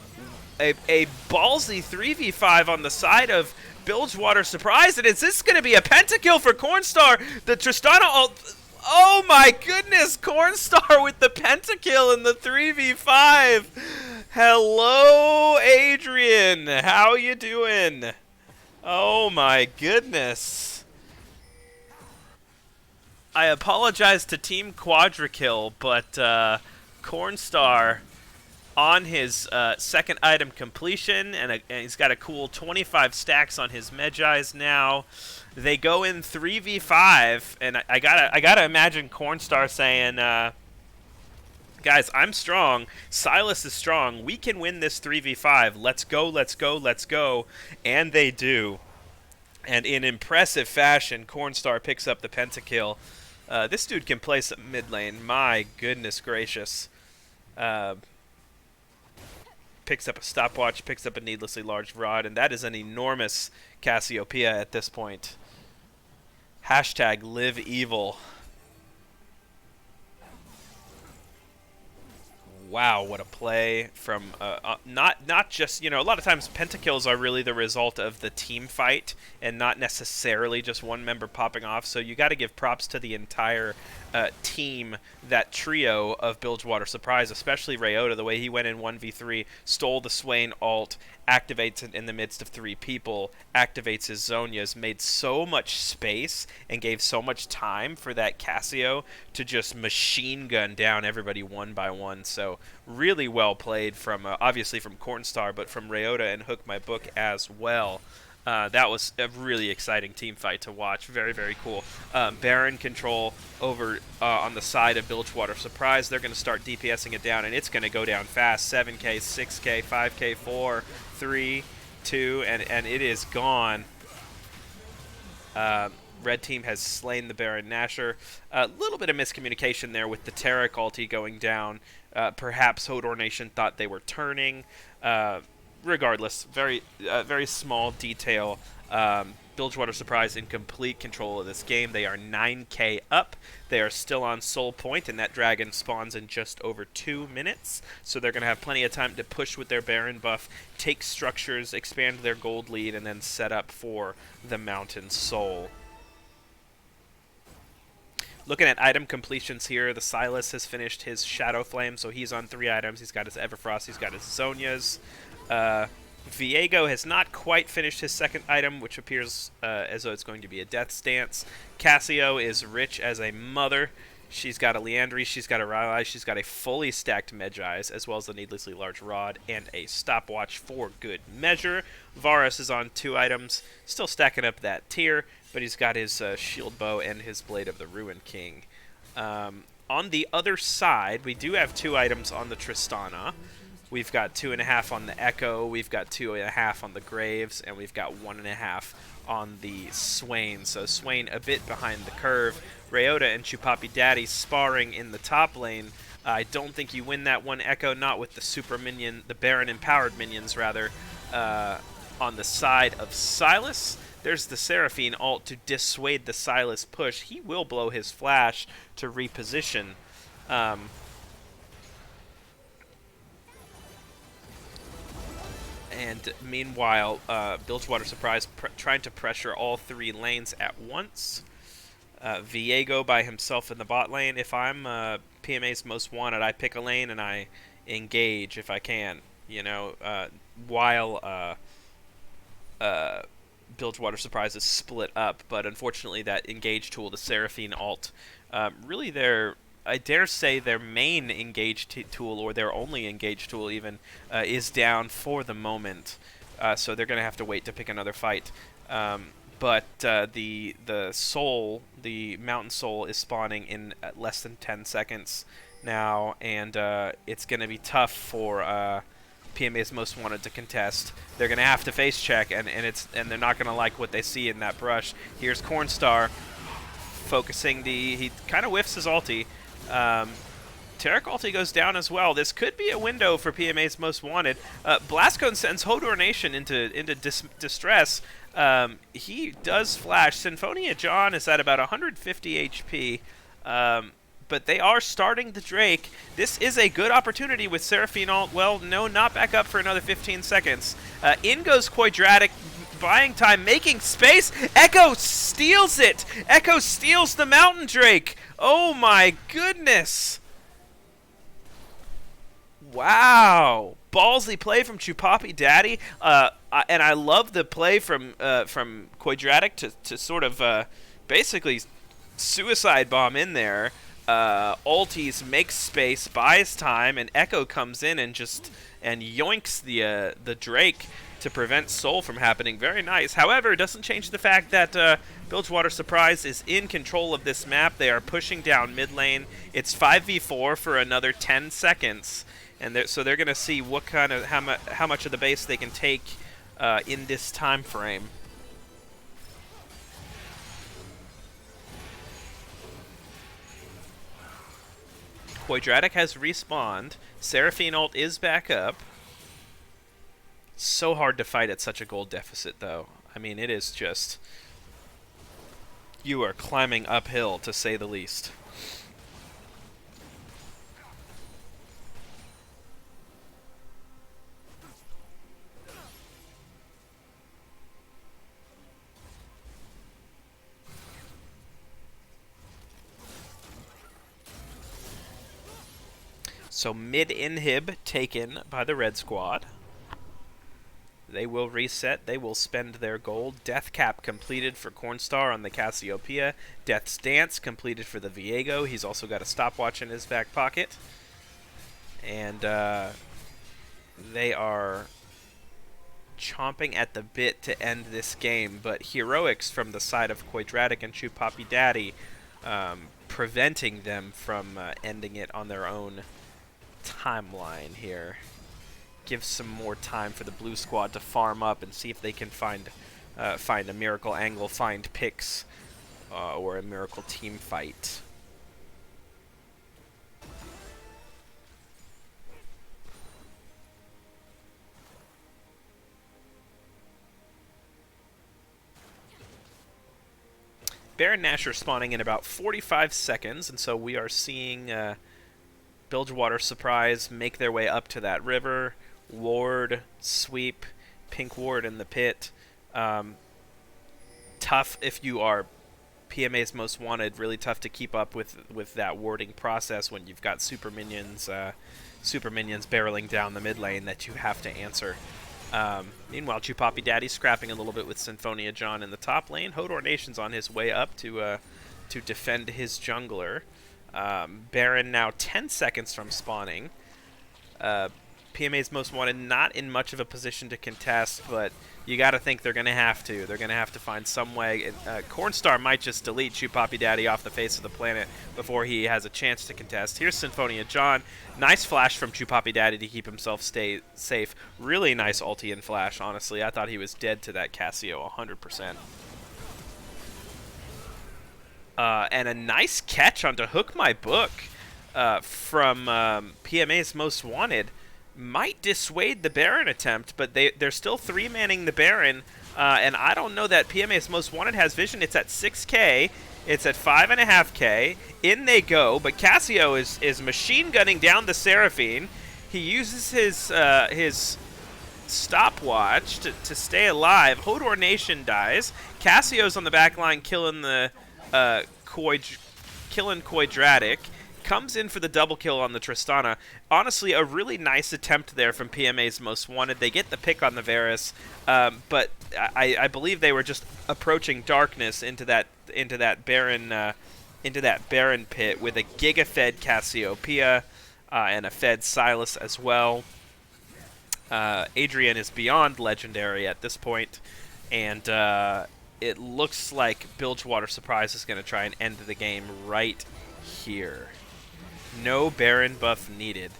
[SPEAKER 2] ballsy 3v5 on the side of Bilgewater Surprise, and is this going to be a pentakill for Cornstar? The Tristana ult. Oh my goodness, Cornstar with the pentakill in the 3v5. Hello, Adrian. How you doing? Oh my goodness. I apologize to Team Quadrakill, but Cornstar on his second item completion, and he's got a cool 25 stacks on his Medjais now. They go in 3v5, and I gotta imagine Cornstar saying, guys, I'm strong. Sylas is strong. We can win this 3v5. Let's go, let's go, let's go. And they do. And in impressive fashion, Cornstar picks up the pentakill. This dude can play some mid lane. My goodness gracious. picks up a stopwatch, picks up a needlessly large rod, and that is an enormous Cassiopeia at this point. Hashtag live evil. Wow, what a play from not just, you know, a lot of times pentakills are really the result of the team fight and not necessarily just one member popping off, so you got to give props to the entire team, that trio of Bilgewater Surprise, especially Ryota, the way he went in 1v3, stole the Swain ult, activates it in the midst of 3 people, activates his Zhonya's, made so much space and gave so much time for that Cassio to just machine gun down everybody one by one. So really well played from, obviously from Cornstar, but from Ryota and Hook My Book as well. That was a really exciting team fight to watch. Very, very cool. Baron control over on the side of Bilgewater Surprise. They're going to start DPSing it down, and it's going to go down fast. 7k, 6k, 5k, 4, 3, 2, and it is gone. Red team has slain the Baron Nashor. A little bit of miscommunication there with the Taric ulti going down. Perhaps Hodor Nation thought they were turning. Regardless, very small detail. Bilgewater Surprise in complete control of this game. They are 9k up. They are still on Soul Point, and that dragon spawns in just over 2 minutes. So they're going to have plenty of time to push with their Baron buff, take structures, expand their gold lead, and then set up for the Mountain Soul. Looking at item completions here, the Silas has finished his Shadow Flame, so he's on 3 items. He's got his Everfrost, he's got his Zhonya's. Viego has not quite finished his 2nd item, which appears as though it's going to be a Death Stance. Cassio is rich as a mother. She's got a Liandry, she's got a Rylai, she's got a fully stacked Medjai's, as well as the needlessly large rod and a stopwatch for good measure. Varus is on 2 items, still stacking up that tier, but he's got his shield bow and his Blade of the Ruin King. On the other side, we do have 2 items on the Tristana. We've got 2.5 on the Echo, we've got 2.5 on the Graves, and we've got 1.5 on the Swain. So Swain a bit behind the curve. Ryota and Chupapi Daddy sparring in the top lane. I don't think you win that one Echo, not with the super minion, the Baron empowered minions rather, on the side of Silas. There's the Seraphine ult to dissuade the Silas push. He will blow his flash to reposition. And meanwhile, Bilgewater Surprise trying to pressure all 3 lanes at once. Viego by himself in the bot lane. If I'm PMA's most wanted, I pick a lane and I engage if I can. You know, while Bilgewater Surprise is split up. But unfortunately, that engage tool, the Seraphine ult, really I dare say their main engage tool, or their only engage tool even, is down for the moment. So they're going to have to wait to pick another fight. But the Soul, the Mountain Soul, is spawning in less than 10 seconds now, and it's going to be tough for PMA's most wanted to contest. They're going to have to face check, and they're not going to like what they see in that brush. Here's Cornstar focusing he kind of whiffs his ulti. Taric ulti goes down as well. This could be a window for PMA's most wanted. Blastcone sends Hodor Nation into distress. He does flash. Symphonia John is at about 150 HP. But they are starting the Drake. This is a good opportunity with Seraphine ult. Well, no, not back up for another 15 seconds. In goes Quadratic, buying time, making space. Echo steals it. Echo steals the Mountain Drake. Oh my goodness. Wow. Ballsy play from Chupapi Daddy. And I love the play from Quadratic to sort of basically suicide bomb in there. Ultis makes space, buys time, and Echo comes in and yoinks the Drake to prevent Soul from happening. Very nice. However, it doesn't change the fact that Bilgewater Surprise is in control of this map. They are pushing down mid lane. It's 5v4 for another 10 seconds, and so they're going to see what kind of how much of the base they can take in this time frame. Quadratic has respawned. Seraphine ult is back up. So hard to fight at such a gold deficit, though. I mean, it is just... You are climbing uphill, to say the least. So mid-inhib taken by the red squad. They will reset. They will spend their gold. Death Cap completed for Cornstar on the Cassiopeia. Death's Dance completed for the Viego. He's also got a stopwatch in his back pocket. And they are chomping at the bit to end this game. But heroics from the side of Quadratic and Chupapi Daddy preventing them from ending it on their own timeline here. Give some more time for the blue squad to farm up and see if they can find a miracle angle, find picks, or a miracle team fight. Baron Nashor spawning in about 45 seconds, and so we are seeing Bilgewater Surprise make their way up to that river. Ward, sweep, pink ward in the pit. Tough if you are PMA's Most Wanted. Really tough to keep up with that warding process when you've got super minions barreling down the mid lane that you have to answer. Meanwhile, Chupapi Daddy scrapping a little bit with Symphonia John in the top lane. Hodor Nation's on his way up to defend his jungler. Baron now 10 seconds from spawning. PMA's Most Wanted not in much of a position to contest, but you got to think they're going to have to. They're going to have to find some way. Cornstar might just delete Chupapi Daddy off the face of the planet before he has a chance to contest. Here's Symphonia John. Nice flash from Chupapi Daddy to keep himself safe. Really nice ulti and flash, honestly. I thought he was dead to that Cassio 100%. And a nice catch onto Hook My Book from PMA's Most Wanted. Might dissuade the Baron attempt, but they're still 3-manning the Baron, and I don't know that PMA's Most Wanted has vision. It's at 6k, it's at 5.5k, in they go, but Cassio is machine gunning down the Seraphine. He uses his stopwatch to stay alive. Hodor Nation dies. Cassio's on the back line killing the Quadratic. Comes in for the double kill on the Tristana. Honestly, a really nice attempt there from PMA's Most Wanted. They get the pick on the Varus, but I believe they were just approaching darkness into that Baron pit with a Giga-fed Cassiopeia and a fed Silas as well. Adrian is beyond legendary at this point, and it looks like Bilgewater Surprise is going to try and end the game right here. No Baron buff needed.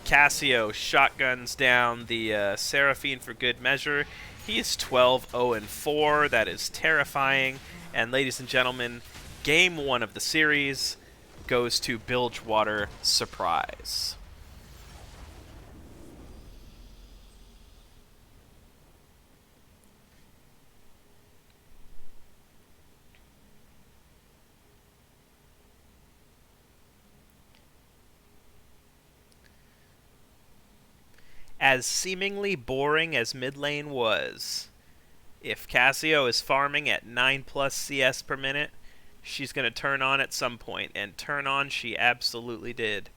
[SPEAKER 2] Cassio shotguns down the Seraphine for good measure. He's 12-0-4. That is terrifying. And ladies and gentlemen, game 1 of the series goes to Bilgewater Surprise. As seemingly boring as mid lane was, if Cassio is farming at 9+ CS per minute, she's going to turn on at some point, and turn on she absolutely did.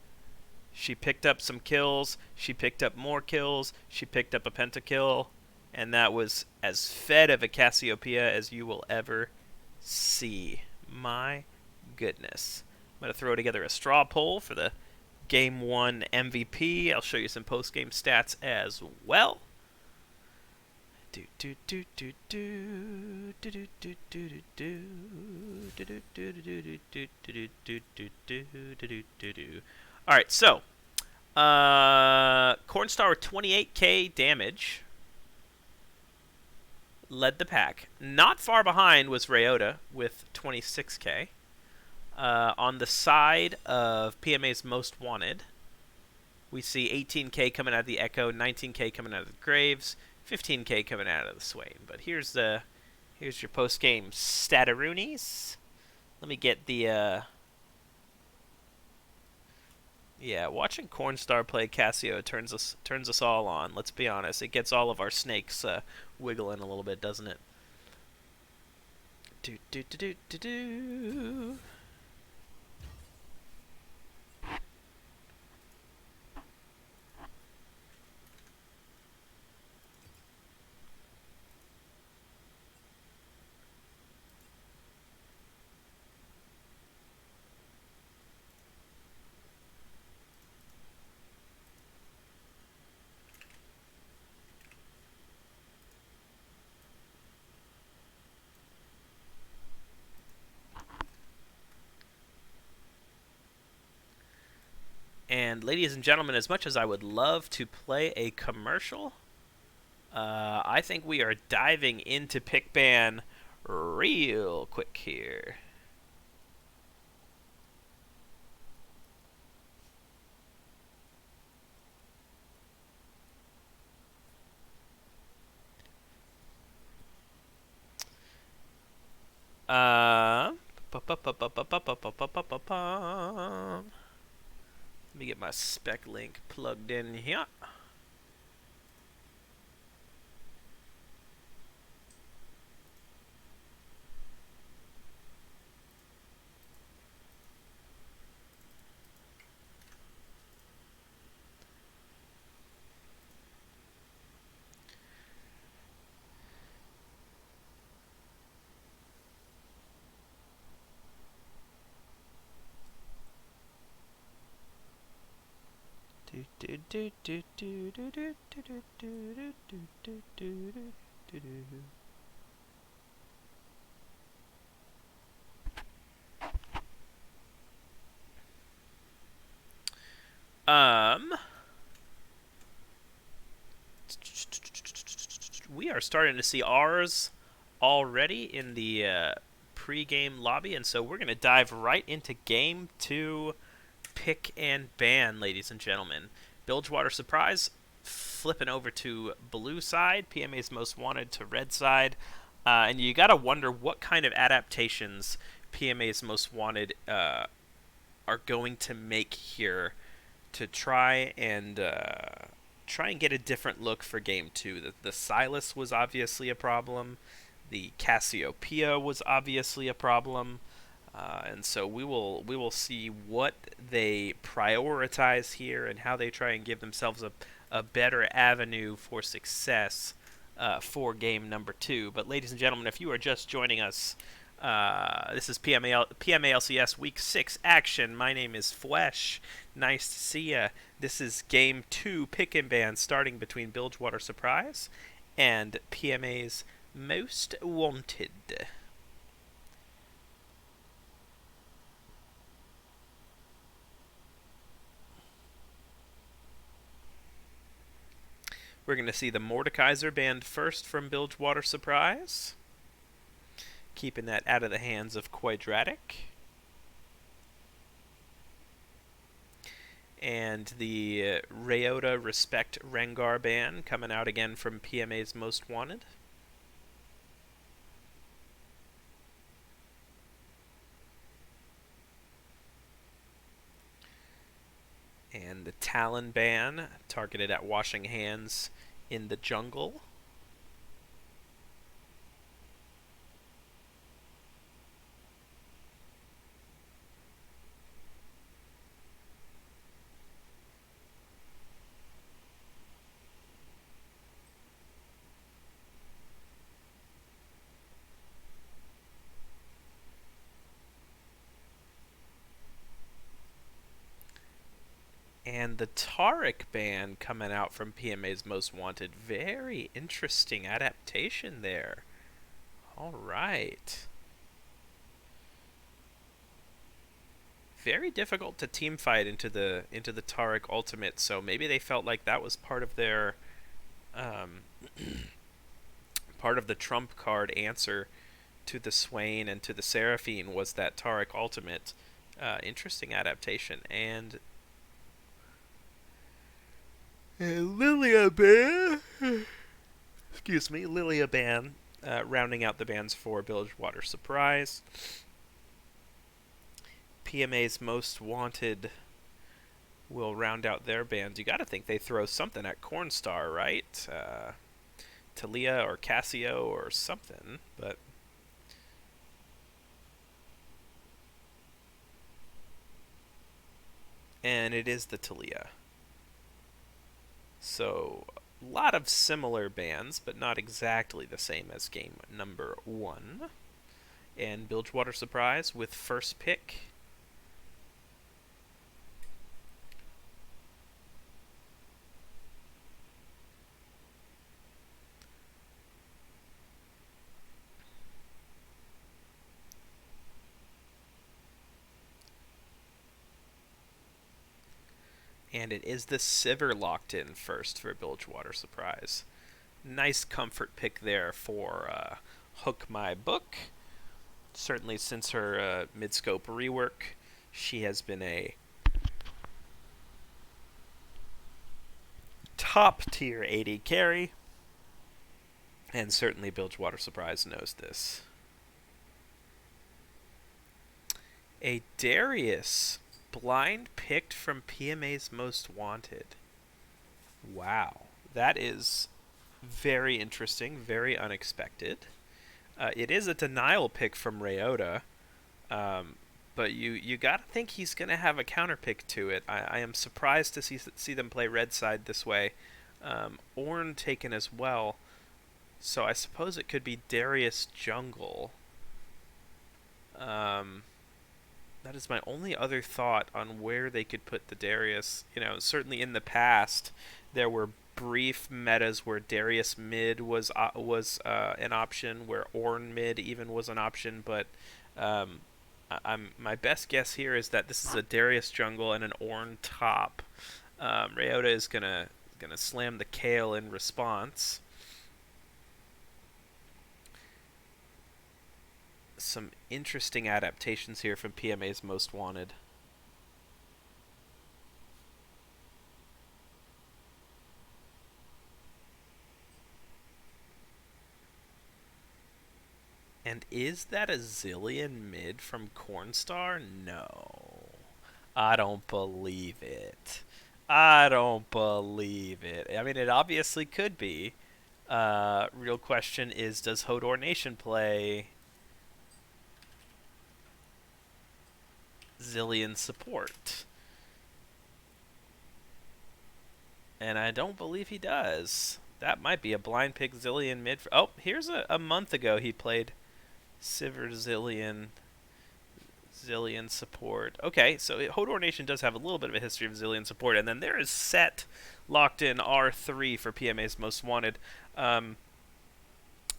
[SPEAKER 2] She picked up some kills, she picked up more kills, she picked up a pentakill, and that was as fed of a Cassiopeia as you will ever see. My goodness. I'm going to throw together a straw poll for the Game 1 MVP. I'll show you some post-game stats as well. Alright, so Cornstar with 28k damage led the pack. Not far behind was Ryota with 26k. On the side of PMA's Most Wanted, We see 18k coming out of the Echo, 19k coming out of the Graves, 15k coming out of the Swain. But here's your post-game stataroonies. Let me get the yeah, watching Cornstar play Cassio turns us all on. Let's be honest, it gets all of our snakes wiggling a little bit, doesn't it? Do do do do do do. And ladies and gentlemen, as much as I would love to play a commercial, I think we are diving into Pick Ban real quick here. Let me get my spec link plugged in here. We are starting to see ours already in the pre-game lobby, and so we're going to dive right into Game 2 Pick and Ban, ladies and gentlemen. Bilgewater Surprise flipping over to blue side, PMA's Most Wanted to red side, and you got to wonder what kind of adaptations PMA's Most Wanted are going to make here to try and get a different look for Game 2. The Silas was obviously a problem. The Cassiopeia was obviously a problem. And so we will see what they prioritize here and how they try and give themselves a better avenue for success for game number 2. But ladies and gentlemen, if you are just joining us, this is PMA LCS Week 6 action. My name is Flesh. Nice to see ya. This is Game 2 Pick and Ban starting between Bilgewater Surprise and PMA's Most Wanted. We're going to see the Mordekaiser banned first from Bilgewater Surprise, keeping that out of the hands of Quadratic. And the Rayota Respect Rengar ban coming out again from PMA's Most Wanted. And the Talon ban, targeted at washing hands in the jungle. And the Taric ban coming out from PMA's Most Wanted. Very interesting adaptation there. Alright. Very difficult to team fight into the Taric ultimate, so maybe they felt like that was part of their part of the trump card answer to the Swain and to the Seraphine was that Taric ultimate. Interesting adaptation. And And Lilia Ban. Excuse me, Lilia Ban. Rounding out the bands for Bilgewater Surprise. PMA's Most Wanted will round out their bands. You gotta think they throw something at Cornstar, right? Talia or Cassio or something, but... And it is the Talia. So, a lot of similar bands, but not exactly the same as game number 1. And Bilgewater Surprise with first pick. And it is the Sivir locked in first for Bilgewater Surprise. Nice comfort pick there for Hook My Book. Certainly since her mid-scope rework, she has been a top-tier AD carry. And certainly Bilgewater Surprise knows this. A Darius blind picked from PMA's Most Wanted. Wow. That is very interesting, very unexpected. It is a denial pick from Ryota, but you gotta think he's gonna have a counter pick to it. I am surprised to see them play red side this way. Ornn taken as well, so I suppose it could be Darius jungle. That is my only other thought on where they could put the Darius. You know, certainly in the past, there were brief metas where Darius mid was an option, where Ornn mid even was an option. But my best guess here is that this is a Darius jungle and an Ornn top. Ryota is gonna slam the Kale in response. Some interesting adaptations here from PMA's Most Wanted. And is that a Zillion mid from Cornstar? No. I don't believe it. I don't believe it. I mean, it obviously could be. Real question is, does Hodor Nation play Zillion support? And I don't believe he does. That might be a blind pick Zillion mid. Oh, here's a month ago he played Sivir Zillion support. Okay, so Hodor Nation does have a little bit of a history of Zillion support. And then there is Set locked in R3 for PMA's Most Wanted.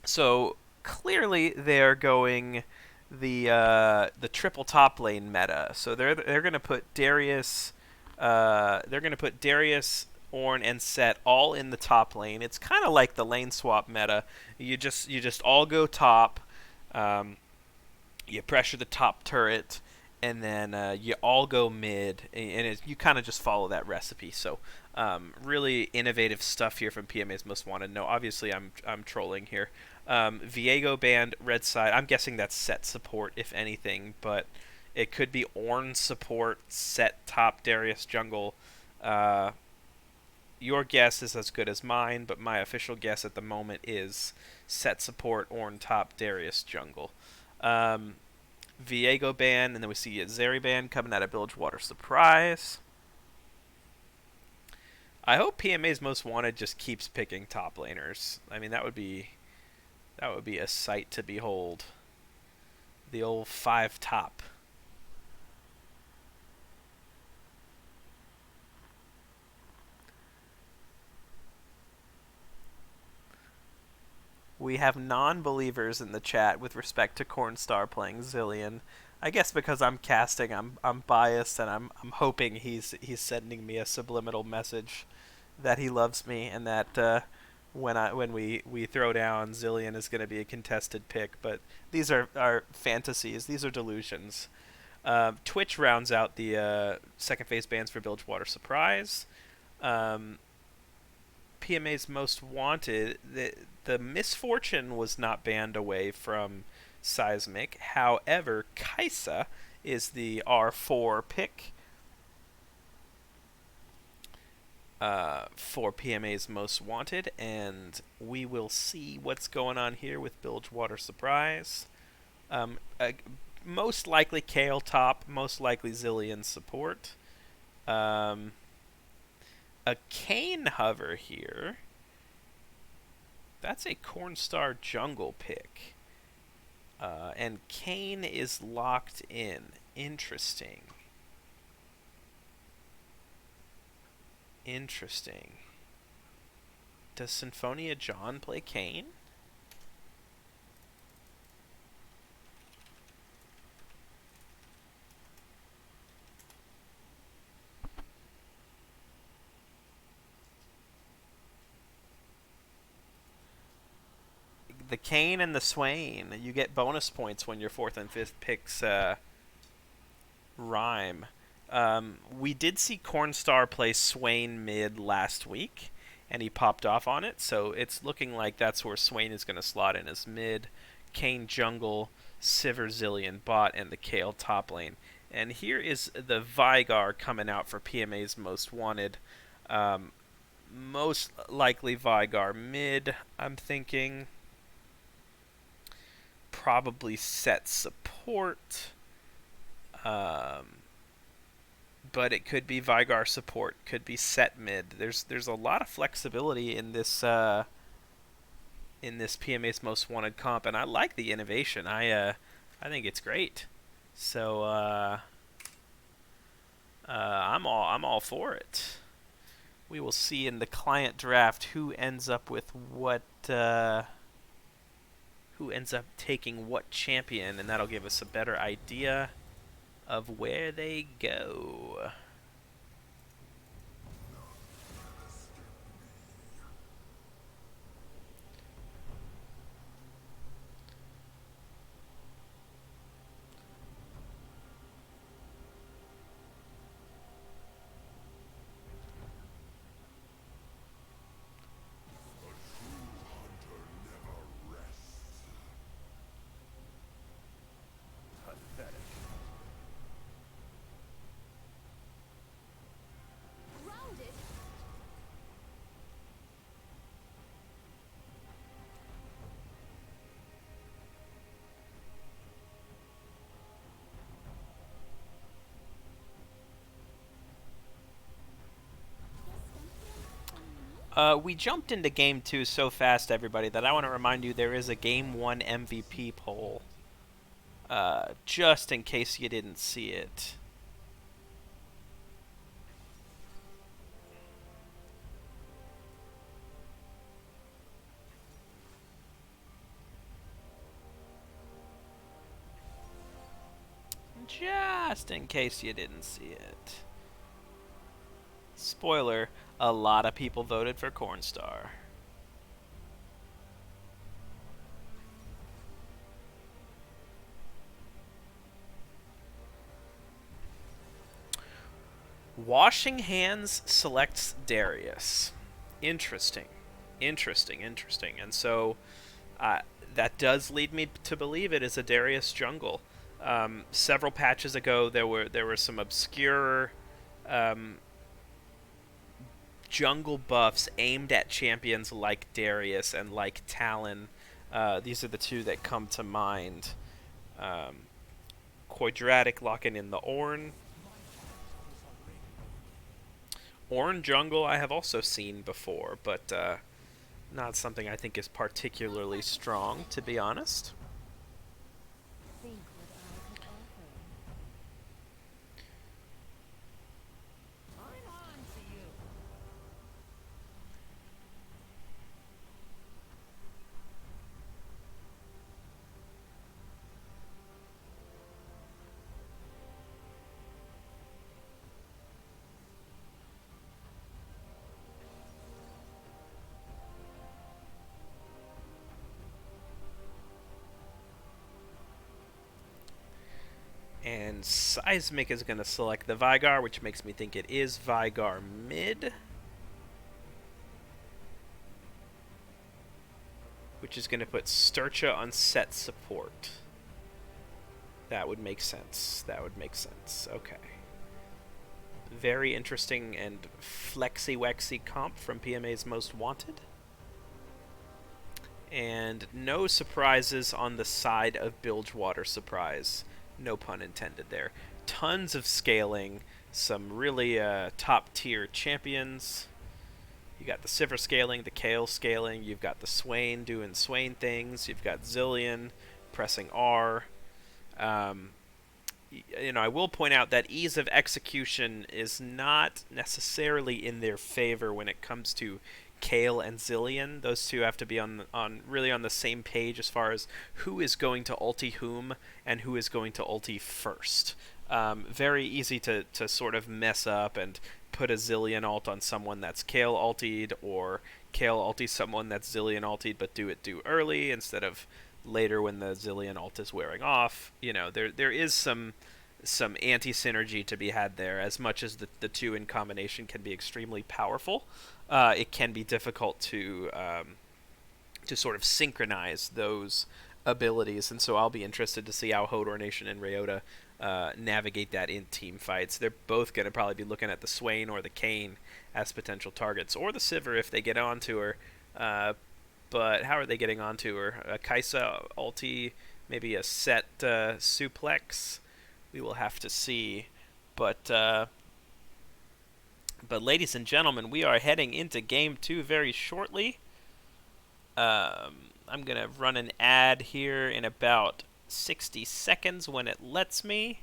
[SPEAKER 2] So clearly they're going the triple top lane meta. So they're going to put Darius, Ornn, and Set all in the top lane. It's kind of like the lane swap meta. You just all go top. You pressure the top turret, and then you all go mid, and you kind of just follow that recipe. So really innovative stuff here from PMA's Most Wanted. No, obviously I'm trolling here. Viego band red side. I'm guessing that's Set support, if anything, but it could be Ornn support, Set top, Darius jungle. Your guess is as good as mine, but my official guess at the moment is Set support, Ornn top, Darius jungle. Viego band, and then we see a Zeri band coming out of Bilgewater Surprise. I hope PMA's Most Wanted just keeps picking top laners. I mean, that would be a sight to behold. The old 5 top. We have non-believers in the chat with respect to Cornstar playing Zillion. I guess because I'm casting, I'm biased, and I'm hoping he's sending me a subliminal message that he loves me, and that when we throw down, Zillion is going to be a contested pick. But these are fantasies. These are delusions. Twitch rounds out the second phase bans for Bilgewater Surprise. PMA's Most Wanted, the Misfortune was not banned away from Seismic. However, Kaisa is the R4 pick for PMA's Most Wanted, and we will see what's going on here with Bilgewater Surprise. Most likely Kale top, most likely Zillion support. A Kane hover here. That's a Cornstar jungle pick. And Kane is locked in. Interesting. Interesting. Does Symphonia John play Kane? The Kane and the Swain. You get bonus points when your 4th and 5th picks rhyme. We did see Cornstar play Swain mid last week, and he popped off on it, so it's looking like that's where Swain is going to slot in as mid, Kane jungle, Sivir Zillion bot, and the Kale top lane. And here is the Vigar coming out for PMA's Most Wanted. Most likely Vigar mid, I'm thinking. Probably set support. But it could be Vigar support, could be set mid. There's a lot of flexibility in this PMA's Most Wanted comp, and I like the innovation. I think it's great. So I'm all for it. We will see in the client draft who ends up with what. Who ends up taking what champion, and that'll give us a better idea of where they go. We jumped into Game 2 so fast, everybody, that I want to remind you there is a Game 1 MVP poll. Just in case you didn't see it. Just in case you didn't see it. Spoiler, a lot of people voted for Cornstar. Washing Hands selects Darius. Interesting. And so that does lead me to believe it is a Darius jungle. Several patches ago, there were some obscure jungle buffs aimed at champions like Darius and like Talon. These are the two that come to mind. Quadratic locking in the Ornn. Ornn jungle I have also seen before, but not something I think is particularly strong, to be honest.
[SPEAKER 3] Think what I could offer. I'm on to you.
[SPEAKER 2] And Seismic is going to select the Vigar, which makes me think it is Vigar mid. which is going to put Sturcha on set support. That would make sense. That would make sense. Okay. Very interesting and flexy-wexy comp from PMA's Most Wanted. And no surprises on the side of Bilgewater surprise. No pun intended there. Tons of scaling. Some really top-tier champions. You got the Sivir scaling, the Kayle scaling. You've got the Swain doing Swain things. You've got Zilean pressing R. I will point out that ease of execution is not necessarily in their favor when it comes to Kayle and Zilean. Those two have to be really on the same page as far as who is going to ulti whom and who is going to ulti first. Very easy to sort of mess up and put a Zilean ult on someone that's Kayle ultied, or Kayle ulti someone that's Zilean ultied, but do it early instead of later when the Zilean ult is wearing off. There is some anti-synergy to be had there. As much as the two in combination can be extremely powerful, it can be difficult to sort of synchronize those abilities, and so I'll be interested to see how Hodor Nation and Ryota navigate that in team fights. They're both going to probably be looking at the Swain or the Kayn as potential targets, or the Sivir if they get onto her. But how are they getting onto her? A Kai'Sa ulti, maybe a set suplex. We will have to see. But ladies and gentlemen, we are heading into Game 2 very shortly. I'm going to run an ad here in about 60 seconds when it lets me,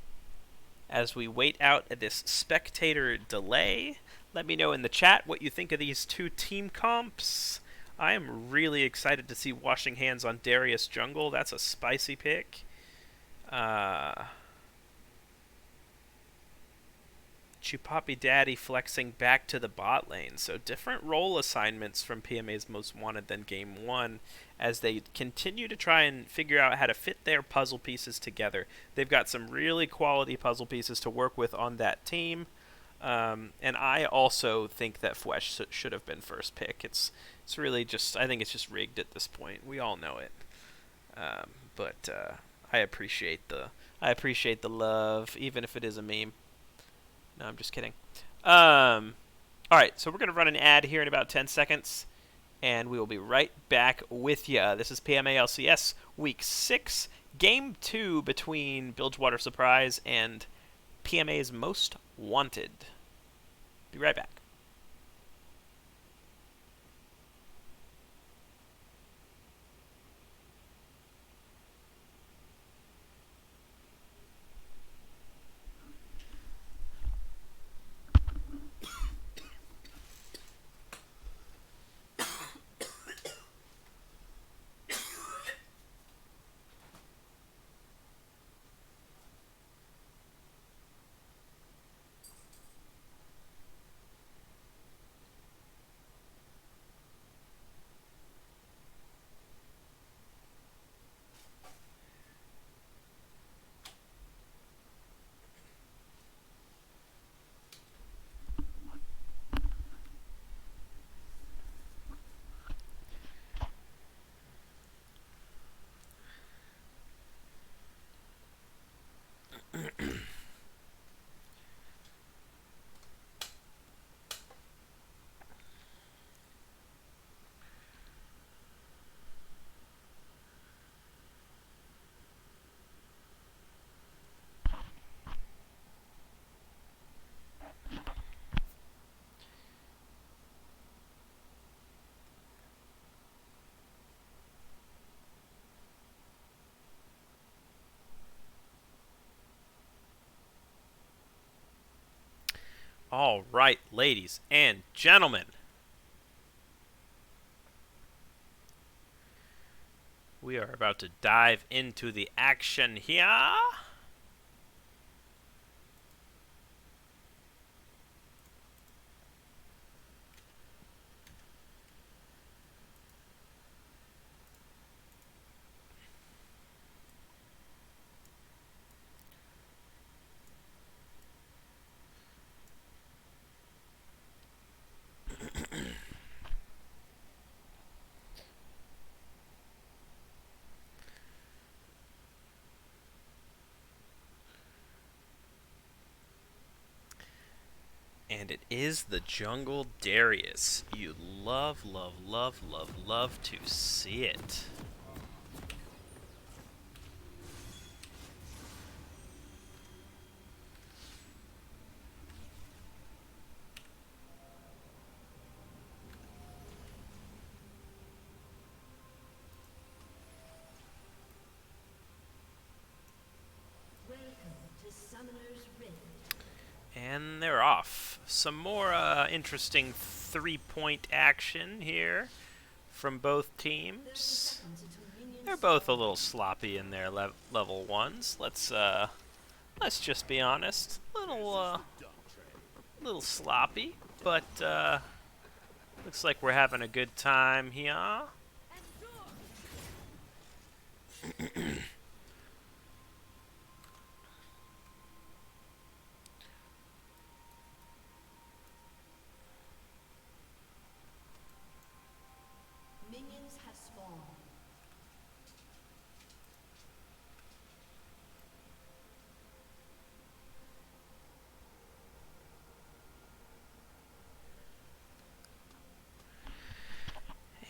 [SPEAKER 2] as we wait out this spectator delay. Let me know in the chat what you think of these two team comps. I am really excited to see Washing Hands on Darius Jungle. That's a spicy pick. Chupapi Daddy flexing back to the bot lane. So different role assignments from PMA's Most Wanted than Game 1 as they continue to try and figure out how to fit their puzzle pieces together. They've got some really quality puzzle pieces to work with on that team. And I also think that Fwesh should have been first pick. It's really just, I think it's just rigged at this point. We all know it. But I appreciate the love, even if it is a meme. No, I'm just kidding. All right, so we're going to run an ad here in about 10 seconds, and we will be right back with you. This is PMA LCS Week 6, Game 2 between Bilgewater Surprise and PMA's Most Wanted. Be right back. All right, ladies and gentlemen. We are about to dive into the action here. And it is the jungle Darius. You love, love, love, love, love to see it. And they're off. Some more interesting three-point action here from both teams. They're both a little sloppy in their level ones. Let's just be honest. Little sloppy, but looks like we're having a good time here.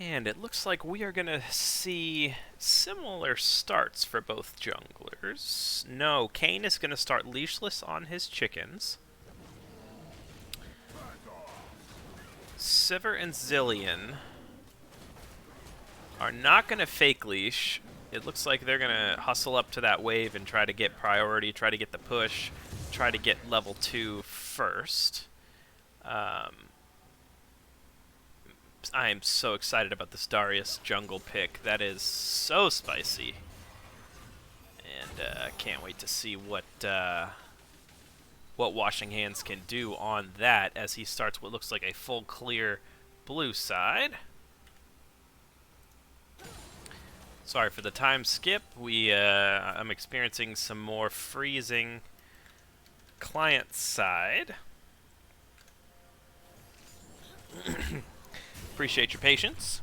[SPEAKER 2] And it looks like we are going to see similar starts for both junglers. No, Kayn is going to start leashless on his chickens. Sivir and Zilean are not going to fake leash. It looks like they're going to hustle up to that wave and try to get priority, try to get the push, try to get level 2 first. I am so excited about this Darius jungle pick. That is so spicy. And can't wait to see what Washing Hands can do on that as he starts what looks like a full clear blue side. Sorry for the time skip. I'm experiencing some more freezing client side. Appreciate your patience.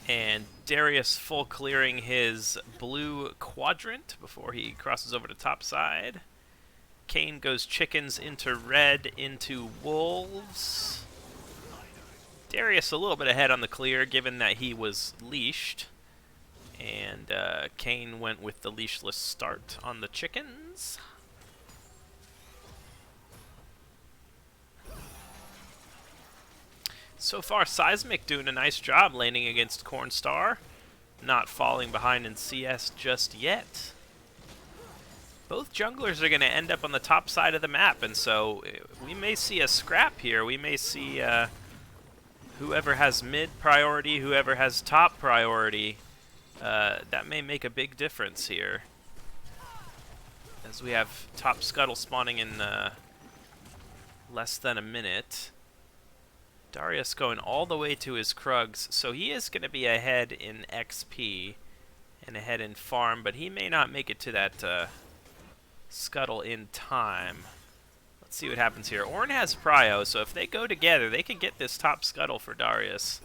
[SPEAKER 2] And Darius full clearing his blue quadrant before he crosses over to top side. Kayn goes chickens into red into wolves. Darius a little bit ahead on the clear given that he was leashed. And Kayn went with the leashless start on the chickens. So far, Seismic doing a nice job laning against Cornstar. Not falling behind in CS just yet. Both junglers are going to end up on the top side of the map, and so we may see a scrap here. We may see whoever has mid priority, whoever has top priority. That may make a big difference here. As we have top scuttle spawning in less than a minute. Darius going all the way to his Krugs, so he is going to be ahead in XP and ahead in farm, but he may not make it to that scuttle in time. Let's see what happens here. Ornn has Prio, so if they go together, they can get this top scuttle for Darius.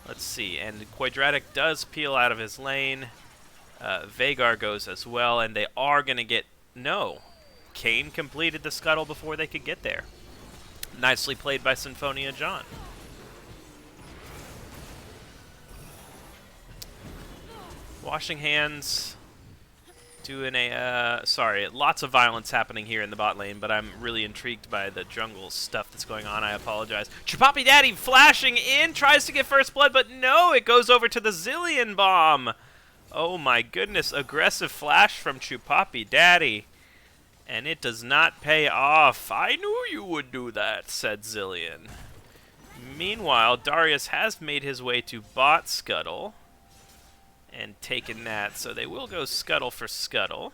[SPEAKER 2] Let's see, and Quadratic does peel out of his lane. Veigar goes as well, and they are going to get... No. Kayn completed the scuttle before they could get there. Nicely played by Symphonia John. Washing Hands doing a, sorry, lots of violence happening here in the bot lane, but I'm really intrigued by the jungle stuff that's going on. I apologize. Chupapi Daddy flashing in, tries to get first blood, but no, it goes over to the Zilean bomb. Oh my goodness, aggressive flash from Chupapi Daddy. And it does not pay off. I knew you would do that, said Zilean. Meanwhile, Darius has made his way to bot scuttle and taken that, so they will go scuttle for scuttle.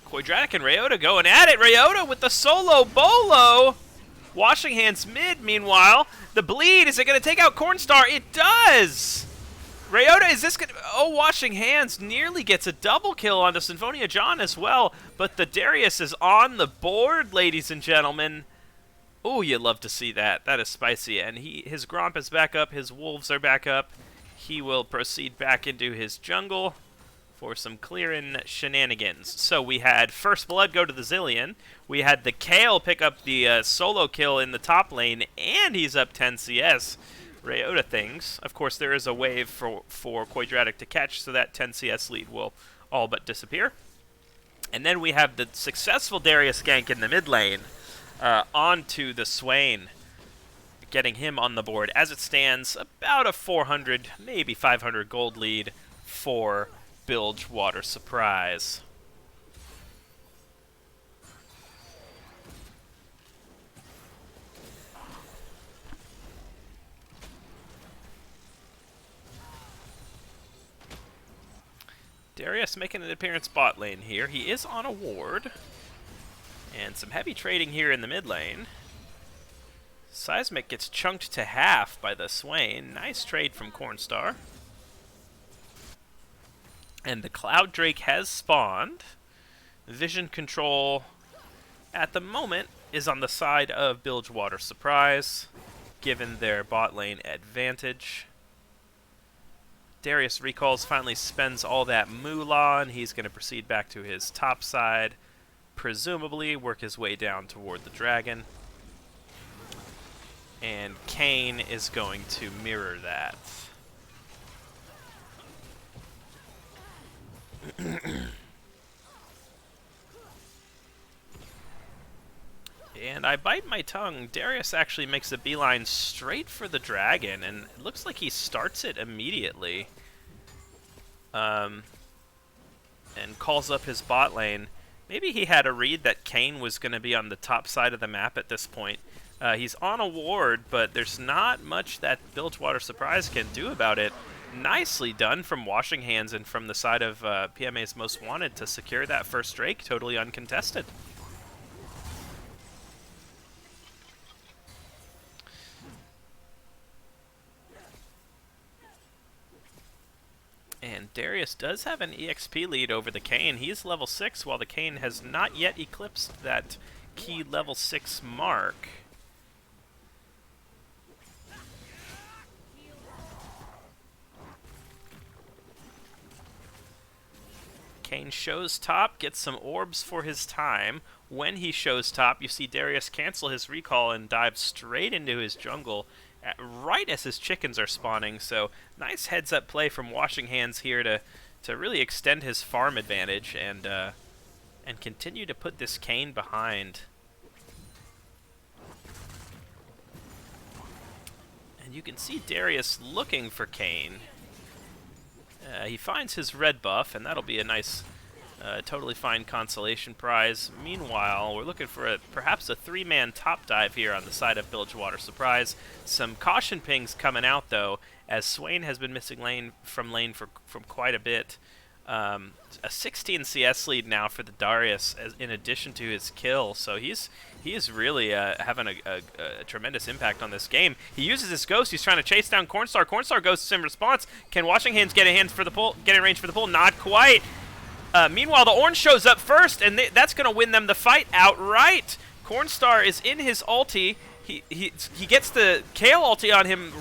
[SPEAKER 2] Quadratic and Ryota going at it. Ryota with the solo bolo. Washing Hands mid, meanwhile. The bleed, is it going to take out Cornstar? It does! Ryota, is this going to... Oh, Washing Hands nearly gets a double kill onto Symphonia John as well, but the Darius is on the board, ladies and gentlemen. Oh, you love to see that. That is spicy. And his Gromp is back up. His Wolves are back up. He will proceed back into his jungle for some clearing shenanigans. So we had First Blood go to the Zillion. We had the Kale pick up the solo kill in the top lane, and he's up 10 CS. Ryota things. Of course, there is a wave for Quadratic to catch, so that 10 CS lead will all but disappear. And then we have the successful Darius gank in the mid lane onto the Swain, getting him on the board. As it stands, about a 400, maybe 500 gold lead for Bilgewater Surprise. Darius making an appearance bot lane here. He is on a ward. And some heavy trading here in the mid lane. Seismic gets chunked to half by the Swain. Nice trade from Cornstar. And the Cloud Drake has spawned. Vision control at the moment is on the side of Bilgewater Surprise, given their bot lane advantage. Darius recalls, finally spends all that moolah, and he's going to proceed back to his top side, presumably work his way down toward the dragon. And Kayn is going to mirror that. And I bite my tongue. Darius actually makes a beeline straight for the dragon, and it looks like he starts it immediately. And calls up his bot lane. Maybe he had a read that Kayn was going to be on the top side of the map at this point. He's on a ward, but there's not much that Bilgewater Surprise can do about it. Nicely done from Washing Hands and from the side of PMA's Most Wanted to secure that first Drake, totally uncontested. And Darius does have an EXP lead over the Kayn. He's level 6, while the Kayn has not yet eclipsed that key level 6 mark. Kayn shows top, gets some orbs for his time. When he shows top, you see Darius cancel his recall and dive straight into his jungle right as his chickens are spawning. So nice heads-up play from Washing Hands here to really extend his farm advantage and continue to put this Kayn behind. And you can see Darius looking for Kayn. He finds his red buff, and that'll be a nice, totally fine consolation prize. Meanwhile, we're looking for perhaps a 3-man top dive here on the side of Bilgewater Surprise. Some caution pings coming out, though, as Swain has been missing lane from quite a bit. A 16 CS lead now for the Darius, in addition to his kill, so he is really having a tremendous impact on this game. He uses his ghost. He's trying to chase down Cornstar. Cornstar ghosts in response. Can Washing Hands get in range for the pull? Not quite. Meanwhile, the Orange shows up first, and that's going to win them the fight outright. Cornstar is in his ulti. He gets the Kale ulti on him.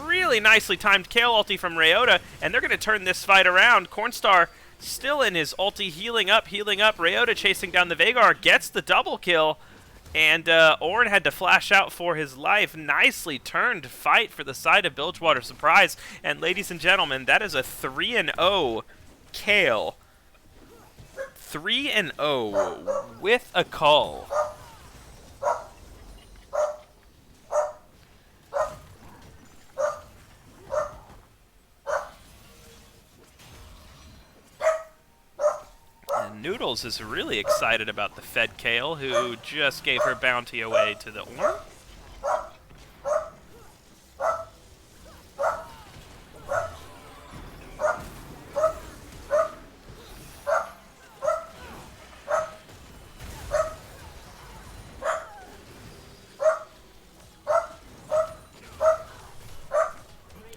[SPEAKER 2] Really nicely timed Kale ulti from Ryota, and they're going to turn this fight around. Cornstar still in his ulti, healing up. Ryota chasing down the Veigar, gets the double kill, and Ornn had to flash out for his life. Nicely turned fight for the side of Bilgewater Surprise, and ladies and gentlemen, that is a 3-0 Kale. 3-0 with a call. And Noodles is really excited about the fed Kale, who just gave her bounty away to the Ornn.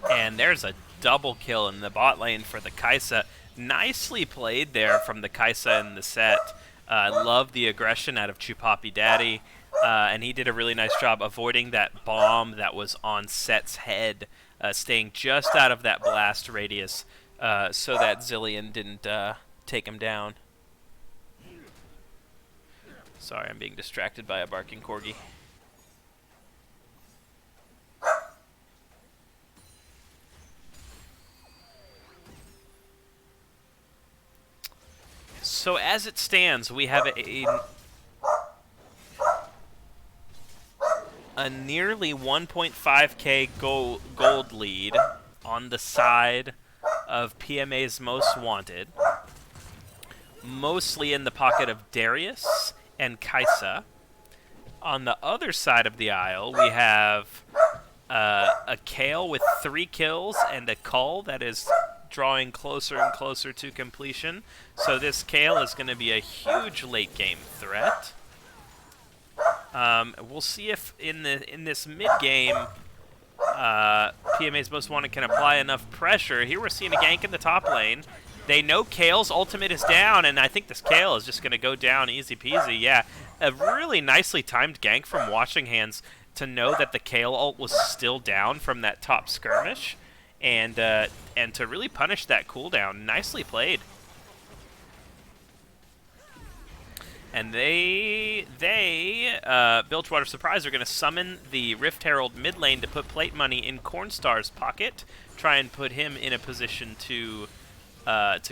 [SPEAKER 2] And there's a double kill in the bot lane for the Kai'Sa. Nicely played there from the Kai'Sa in the set. I love the aggression out of Chupapi Daddy. and he did a really nice job avoiding that bomb that was on Set's head, staying just out of that blast radius, so that Zillion didn't take him down. Sorry, I'm being distracted by a barking corgi. So as it stands, we have a nearly 1.5k gold lead on the side of PMA's Most Wanted, mostly in the pocket of Darius and Kaisa. On the other side of the aisle, we have a Kale with 3 kills and a Cull that is drawing closer and closer to completion. So this Kale is going to be a huge late game threat. We'll see if in this mid game PMA's Most Wanted can apply enough pressure. Here we're seeing a gank in the top lane. They know Kale's ultimate is down, and I think this Kale is just going to go down easy peasy. Yeah, a really nicely timed gank from Washing Hands to know that the Kale ult was still down from that top skirmish, and to really punish that cooldown. Nicely played. And Bilgewater Surprise are going to summon the Rift Herald mid lane to put plate money in Cornstar's pocket, try and put him in a position to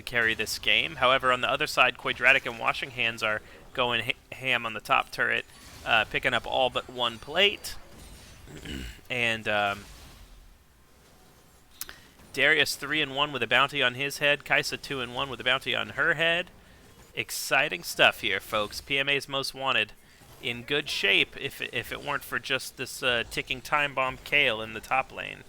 [SPEAKER 2] carry this game. However, on the other side, Quadratic and Washing Hands are going ham on the top turret, picking up all but 1 plate. And Darius 3-1 with a bounty on his head, Kaisa 2-1 with a bounty on her head. Exciting stuff here, folks. PMA's Most Wanted in good shape if it weren't for just this ticking time bomb Kale in the top lane.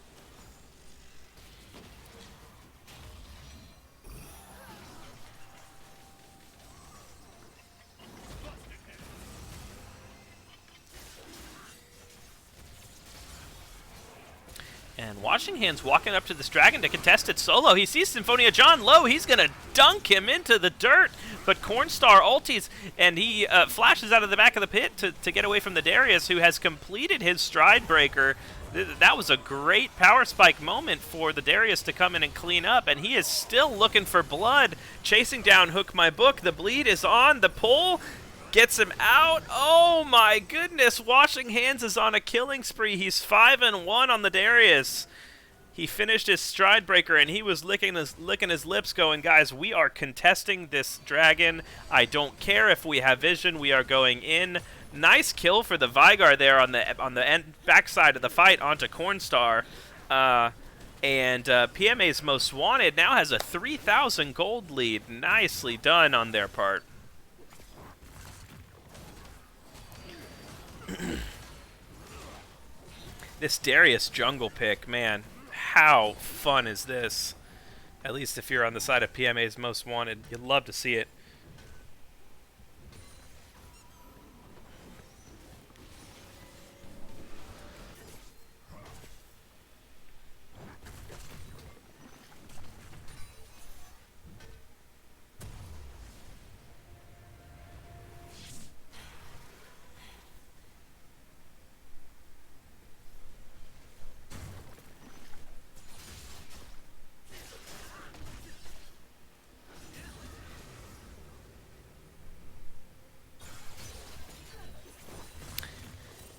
[SPEAKER 2] And Washing Hands walking up to this dragon to contest it solo. He sees Symphonia John low. He's going to dunk him into the dirt. But Cornstar ulties, and he flashes out of the back of the pit to get away from the Darius, who has completed his stride breaker. That was a great power spike moment for the Darius to come in and clean up. And he is still looking for blood, chasing down Hook My Book. The bleed is on. The pull gets him out. Oh my goodness, Washing Hands is on a killing spree. He's 5-1 on the Darius. He finished his stride breaker and he was licking his lips going, guys, we are contesting this dragon. I don't care if we have vision, we are going in. Nice kill for the Vygar there on the backside of the fight onto Cornstar. And PMA's Most Wanted now has a 3,000 gold lead. Nicely done on their part. This Darius jungle pick, man, how fun is this? At least if you're on the side of PMA's Most Wanted, you'd love to see it.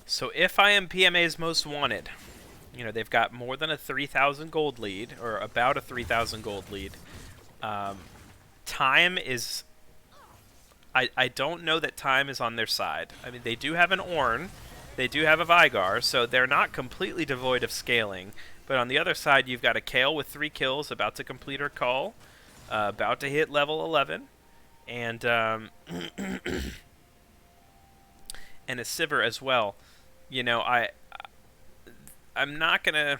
[SPEAKER 2] So if I am PMA's Most Wanted, you know, they've got more than a 3,000 gold lead, or about a 3,000 gold lead. Time is... I don't know that time is on their side. I mean, they do have an Ornn, they do have a Vygar, so they're not completely devoid of scaling. But on the other side, you've got a Kale with 3 kills, about to complete her call, about to hit level 11, and and a Sivir as well. You know, I'm not gonna.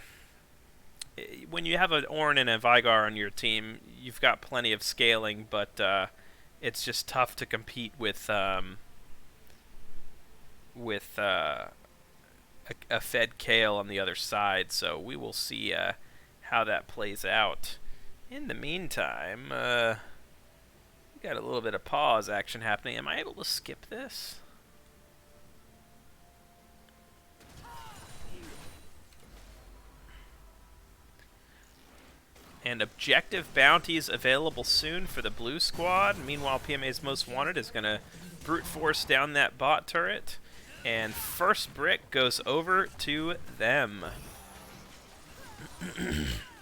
[SPEAKER 2] When you have an Ornn and a Vygar on your team, you've got plenty of scaling, but it's just tough to compete with a fed Kale on the other side. So we will see how that plays out. In the meantime, we got a little bit of pause action happening. Am I able to skip this? And objective bounties available soon for the blue squad. Meanwhile, PMA's Most Wanted is going to brute force down that bot turret. And first brick goes over to them.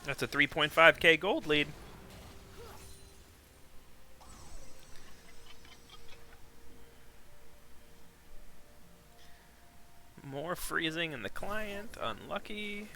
[SPEAKER 2] That's a 3.5k gold lead. More freezing in the client. Unlucky.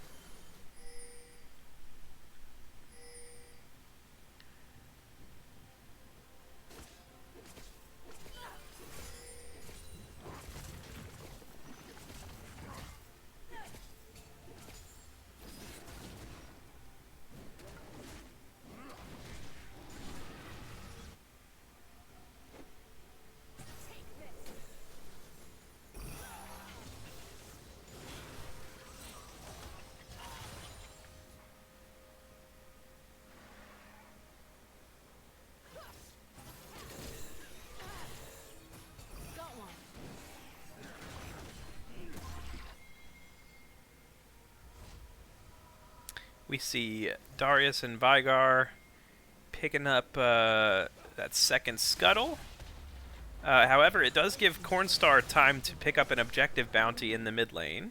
[SPEAKER 2] We see Darius and Vigar picking up that second scuttle. However, it does give Cornstar time to pick up an objective bounty in the mid lane.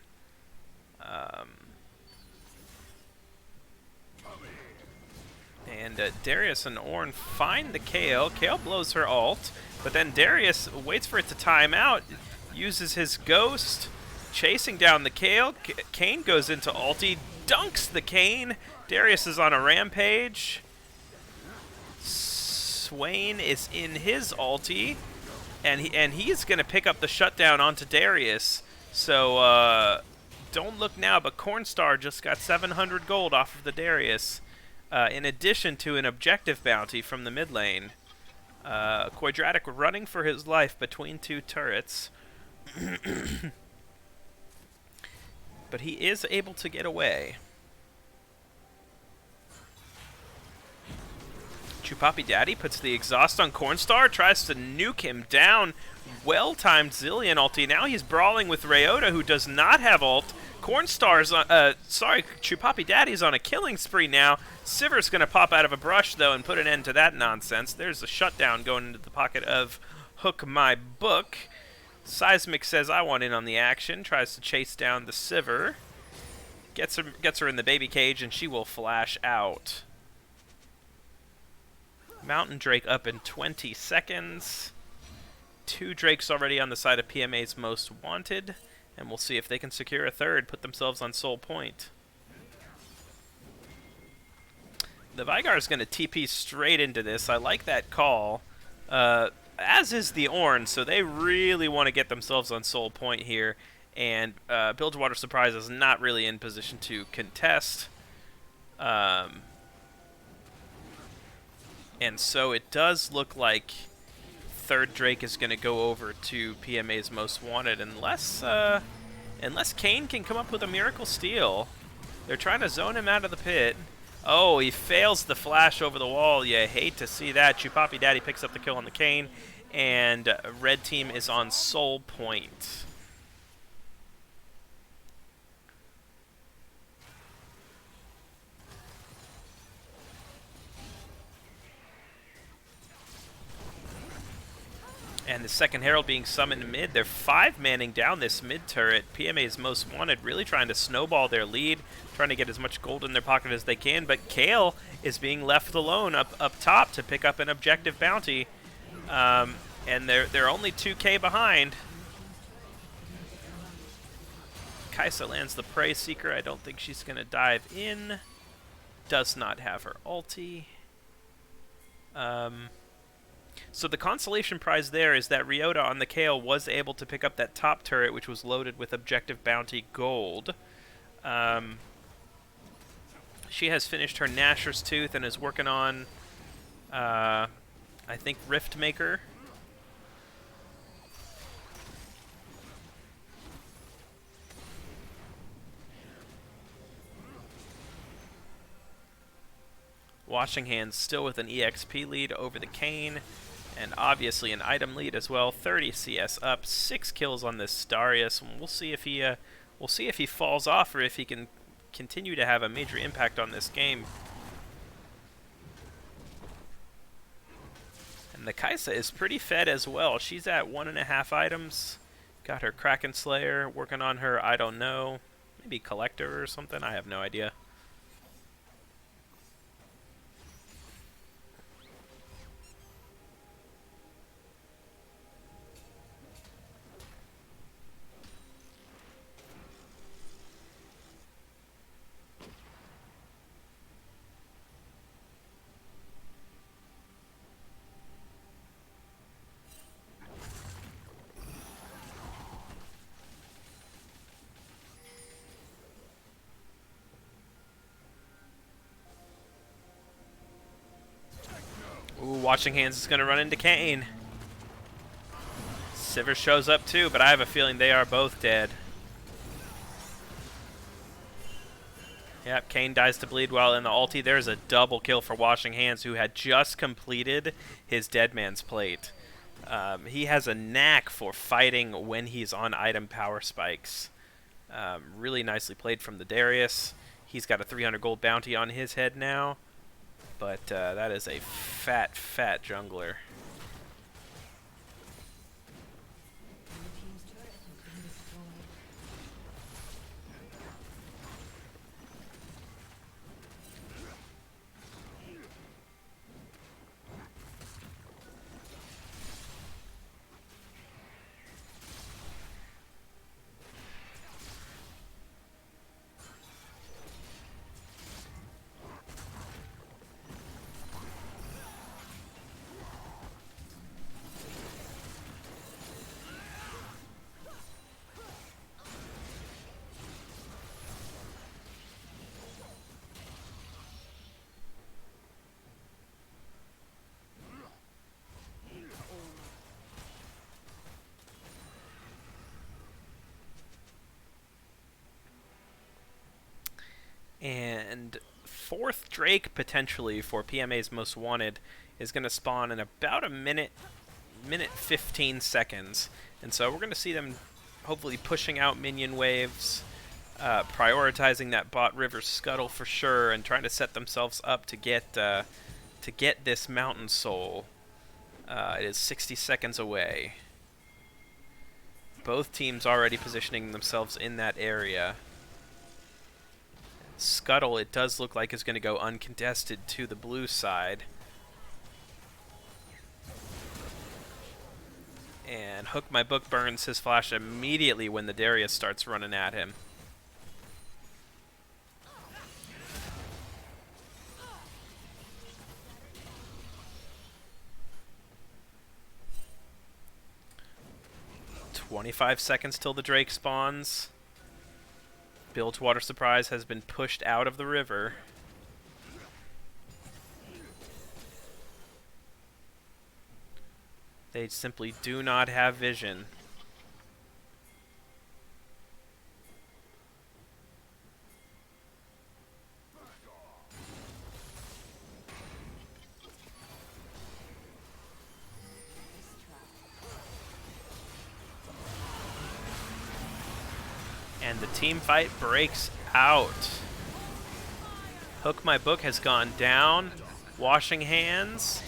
[SPEAKER 2] And Darius and Ornn find the Kayle. Kayle blows her ult, but then Darius waits for it to time out, uses his ghost, chasing down the Kayle. Kayn goes into ulti, dunks the Kayn. Darius is on a rampage. Swain is in his ulti, and he's going to pick up the shutdown onto Darius. So don't look now, but Cornstar just got 700 gold off of the Darius, in addition to an objective bounty from the mid lane. Quadratic running for his life between two turrets. But he is able to get away. Chupapi Daddy puts the exhaust on Cornstar, tries to nuke him down. Well-timed Zillion ulti. Now he's brawling with Ryota, who does not have ult. Cornstar's on, Chupapi Daddy's on a killing spree now. Sivir's going to pop out of a brush, though, and put an end to that nonsense. There's a shutdown going into the pocket of Hook My Book. Seismic says, I want in on the action. Tries to chase down the Sivir. Gets her in the baby cage, and she will flash out. Mountain Drake up in 20 seconds. 2 Drakes already on the side of PMA's Most Wanted. And we'll see if they can secure a third, put themselves on Soul Point. The Vigar is going to TP straight into this. I like that call. As is the Ornn, so they really want to get themselves on Soul Point here. And Bilgewater Surprise is not really in position to contest. And so it does look like third Drake is going to go over to PMA's Most Wanted unless Kayn can come up with a Miracle Steal. They're trying to zone him out of the pit. Oh, he fails the flash over the wall. You hate to see that. Chupapi Daddy picks up the kill on the Kayn, and red team is on Soul Point. And the second Herald being summoned mid. They're 5-manning down this mid turret. PMA's Most Wanted really trying to snowball their lead, trying to get as much gold in their pocket as they can. But Kayle is being left alone up top to pick up an objective bounty. And they're only 2k behind. Kaisa lands the Prey Seeker. I don't think she's going to dive in. Does not have her ulti. So the consolation prize there is that Ryota on the Kayle was able to pick up that top turret, which was loaded with objective bounty gold. She has finished her Nashor's Tooth and is working on, I think, Riftmaker. Washing Hands still with an EXP lead over the Kayn, and obviously an item lead as well. 30 CS up, 6 kills on this Darius. We'll see if he falls off or if he can continue to have a major impact on this game. And the Kaisa is pretty fed as well. She's at 1.5 items. Got her Kraken Slayer, working on her, I don't know, maybe Collector or something, I have no idea. Ooh, Watching Hands is going to run into Kane. Sivir shows up too, but I have a feeling they are both dead. Yep, Kane dies to bleed while in the ulti. There's a double kill for Washing Hands, who had just completed his Dead Man's Plate. He has a knack for fighting when he's on item power spikes. Really nicely played from the Darius. He's got a 300 gold bounty on his head now. But that is a fat, fat jungler. And fourth Drake, potentially, for PMA's Most Wanted, is going to spawn in about a minute 15 seconds. And so we're going to see them hopefully pushing out minion waves, prioritizing that bot river scuttle for sure, and trying to set themselves up to get this Mountain Soul. It is 60 seconds away. Both teams already positioning themselves in that area. Scuttle, it does look like, is going to go uncontested to the blue side. And Hook My Book burns his flash immediately when the Darius starts running at him. "25 seconds till the Drake spawns. Bilgewater Surprise has been pushed out of the river. They simply do not have vision. And the team fight breaks out. Hook My Book has gone down. Washing Hands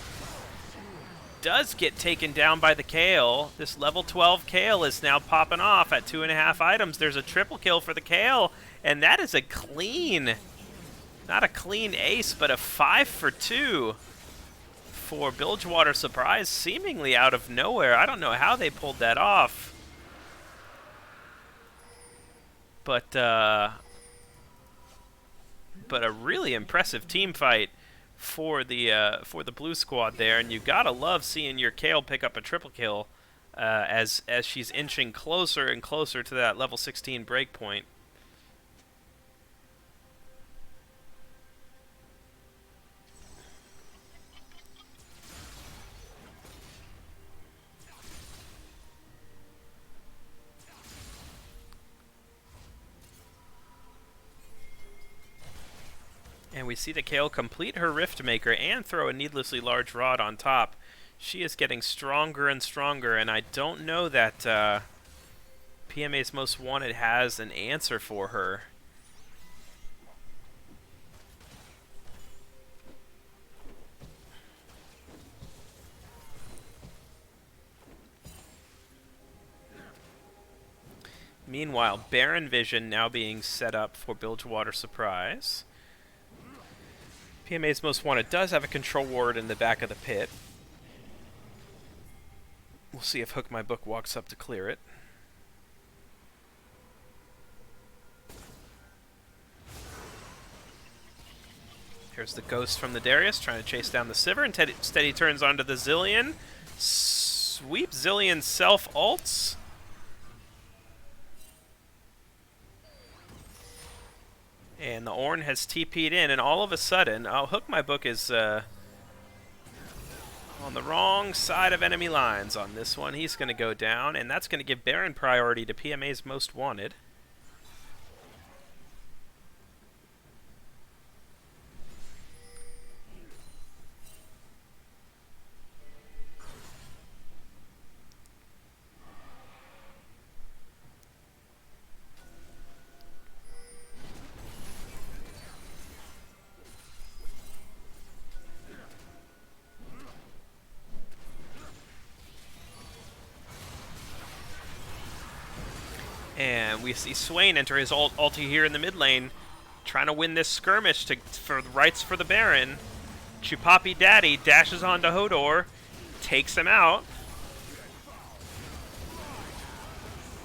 [SPEAKER 2] does get taken down by the Kale. This level 12 Kale is now popping off at 2.5 items. There's a triple kill for the Kale, and that is a clean, not a clean ace, but a 5 for 2 for Bilgewater Surprise, seemingly out of nowhere. I don't know how they pulled that off. But a really impressive team fight for the blue squad there, and you gotta love seeing your Kale pick up a triple kill as she's inching closer and closer to that level 16 breakpoint. And we see the Kale complete her Rift Maker and throw a needlessly large rod on top. She is getting stronger and stronger, and I don't know that PMA's Most Wanted has an answer for her. Meanwhile, Baron Vision now being set up for Bilgewater Surprise. PMA's Most Wanted does have a control ward in the back of the pit. We'll see if Hook My Book walks up to clear it. Here's the Ghost from the Darius trying to chase down the Sivir. Instead he turns onto the Zillion. Sweep Zillion self-ults. And the Ornn has TP'd in, and all of a sudden, Hook My Book is on the wrong side of enemy lines on this one. He's going to go down, and that's going to give Baron priority to PMA's Most Wanted. And we see Swain enter his ulti here in the mid lane, trying to win this skirmish for rights for the Baron. Chupapi Daddy dashes onto Hodor, takes him out.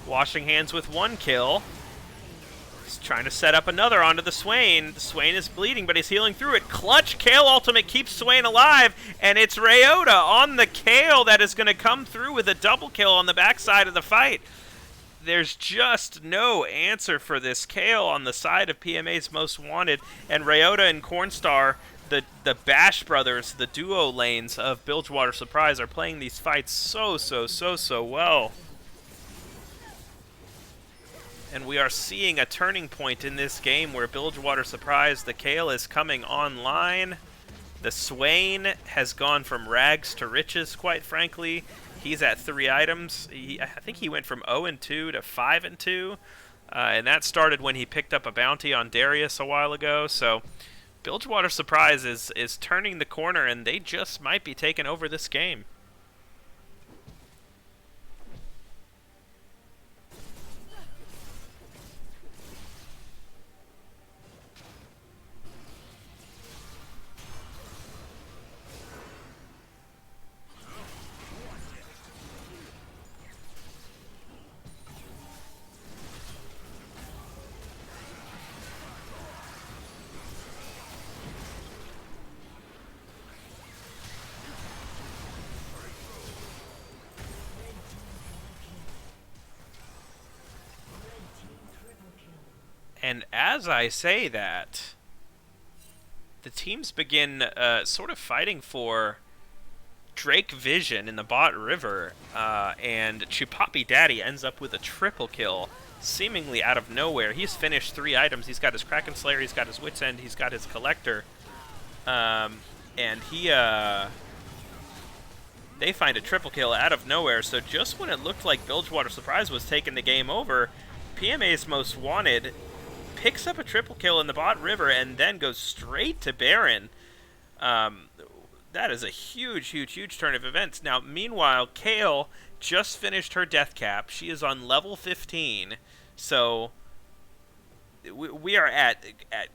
[SPEAKER 2] Washing hands with 1 kill. He's trying to set up another onto the Swain. The Swain is bleeding, but he's healing through it. Clutch Kayle ultimate keeps Swain alive, and it's Rayota on the Kayle that is going to come through with a double kill on the backside of the fight. There's just no answer for this Kayle on the side of PMA's Most Wanted, and Rayota and Cornstar, the Bash brothers, the duo lanes of Bilgewater Surprise, are playing these fights so well. And we are seeing a turning point in this game where Bilgewater Surprise, the Kayle is coming online. The Swain has gone from rags to riches, quite frankly. He's at 3 items. I think he went from 0-2 to 5-2. And that started when he picked up a bounty on Darius a while ago. So Bilgewater Surprise is turning the corner, and they just might be taking over this game. And as I say that, the teams begin sort of fighting for Drake Vision in the bot river, and Chupapi Daddy ends up with a triple kill, seemingly out of nowhere. He's finished 3 items. He's got his Kraken Slayer, he's got his Wit's End, he's got his Collector, and they find a triple kill out of nowhere. So just when it looked like Bilgewater Surprise was taking the game over, PMA's Most Wanted picks up a triple kill in the bot river and then goes straight to Baron. That is a huge turn of events. Now, meanwhile, Kayle just finished her death cap. She is on level 15. So we are at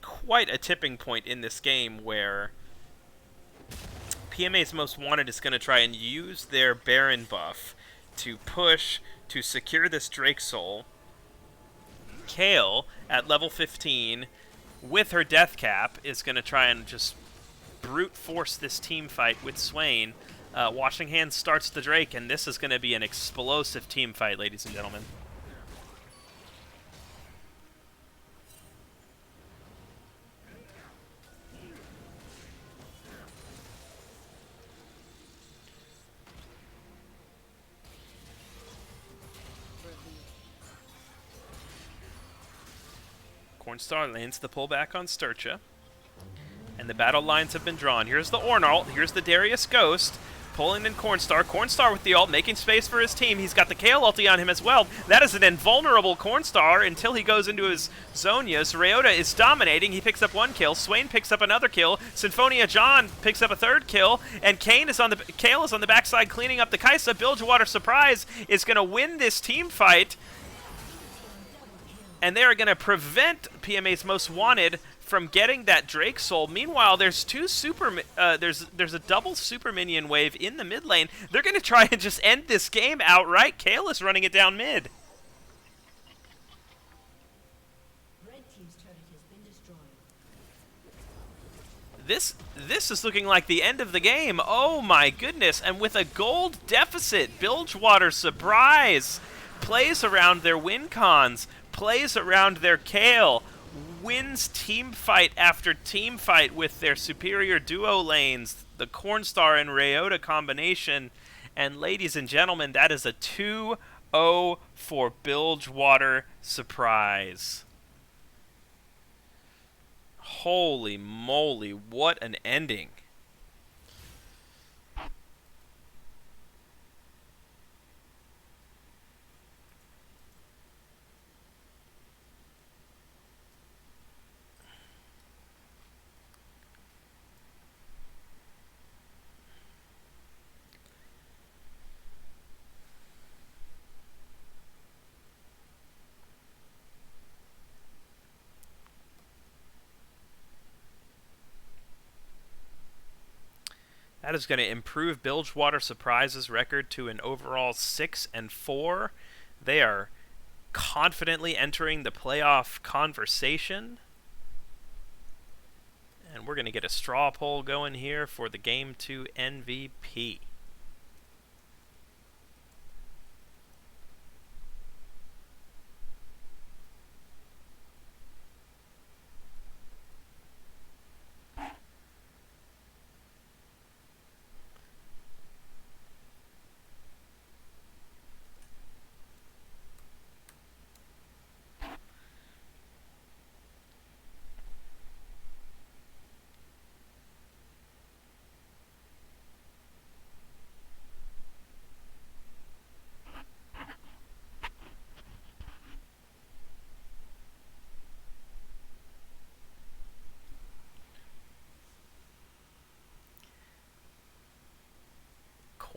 [SPEAKER 2] quite a tipping point in this game where PMA's Most Wanted is going to try and use their Baron buff to push to secure this Drake Soul. Kayle, at level 15, with her death cap, is going to try and just brute force this team fight with Swain. Washing Hands starts the Drake, and this is going to be an explosive team fight, ladies and gentlemen. Cornstar lanes the pullback on Sturcha. And the battle lines have been drawn. Here's the Ornn ult. Here's the Darius Ghost. Pulling in Cornstar. Cornstar with the ult, making space for his team. He's got the Kayle ulti on him as well. That is an invulnerable Cornstar until he goes into his Zhonya's. Rayota is dominating. He picks up 1 kill. Swain picks up another kill. Symphonia John picks up a 3rd kill. And Kayle is on the backside cleaning up the Kai'Sa. Bilgewater Surprise is going to win this team fight. and they are going to prevent PMA's Most Wanted from getting that Drake Soul. Meanwhile, there's there's a double super minion wave in the mid lane. They're going to try and just end this game outright. Kale is running it down mid.
[SPEAKER 3] Red team's turret has been destroyed.
[SPEAKER 2] This is looking like the end of the game. Oh my goodness. And with a gold deficit, Bilgewater surprise plays around their win cons, plays around their Kale, wins team fight after team fight with their superior duo lanes, the Cornstar and Rayota combination. And ladies and gentlemen, that is a 2-0 for Bilgewater surprise. Holy moly, what an ending. That is going to improve Bilgewater Surprise's record to an overall 6-4. They are confidently entering the playoff conversation. And we're going to get a straw poll going here for the Game 2 MVP.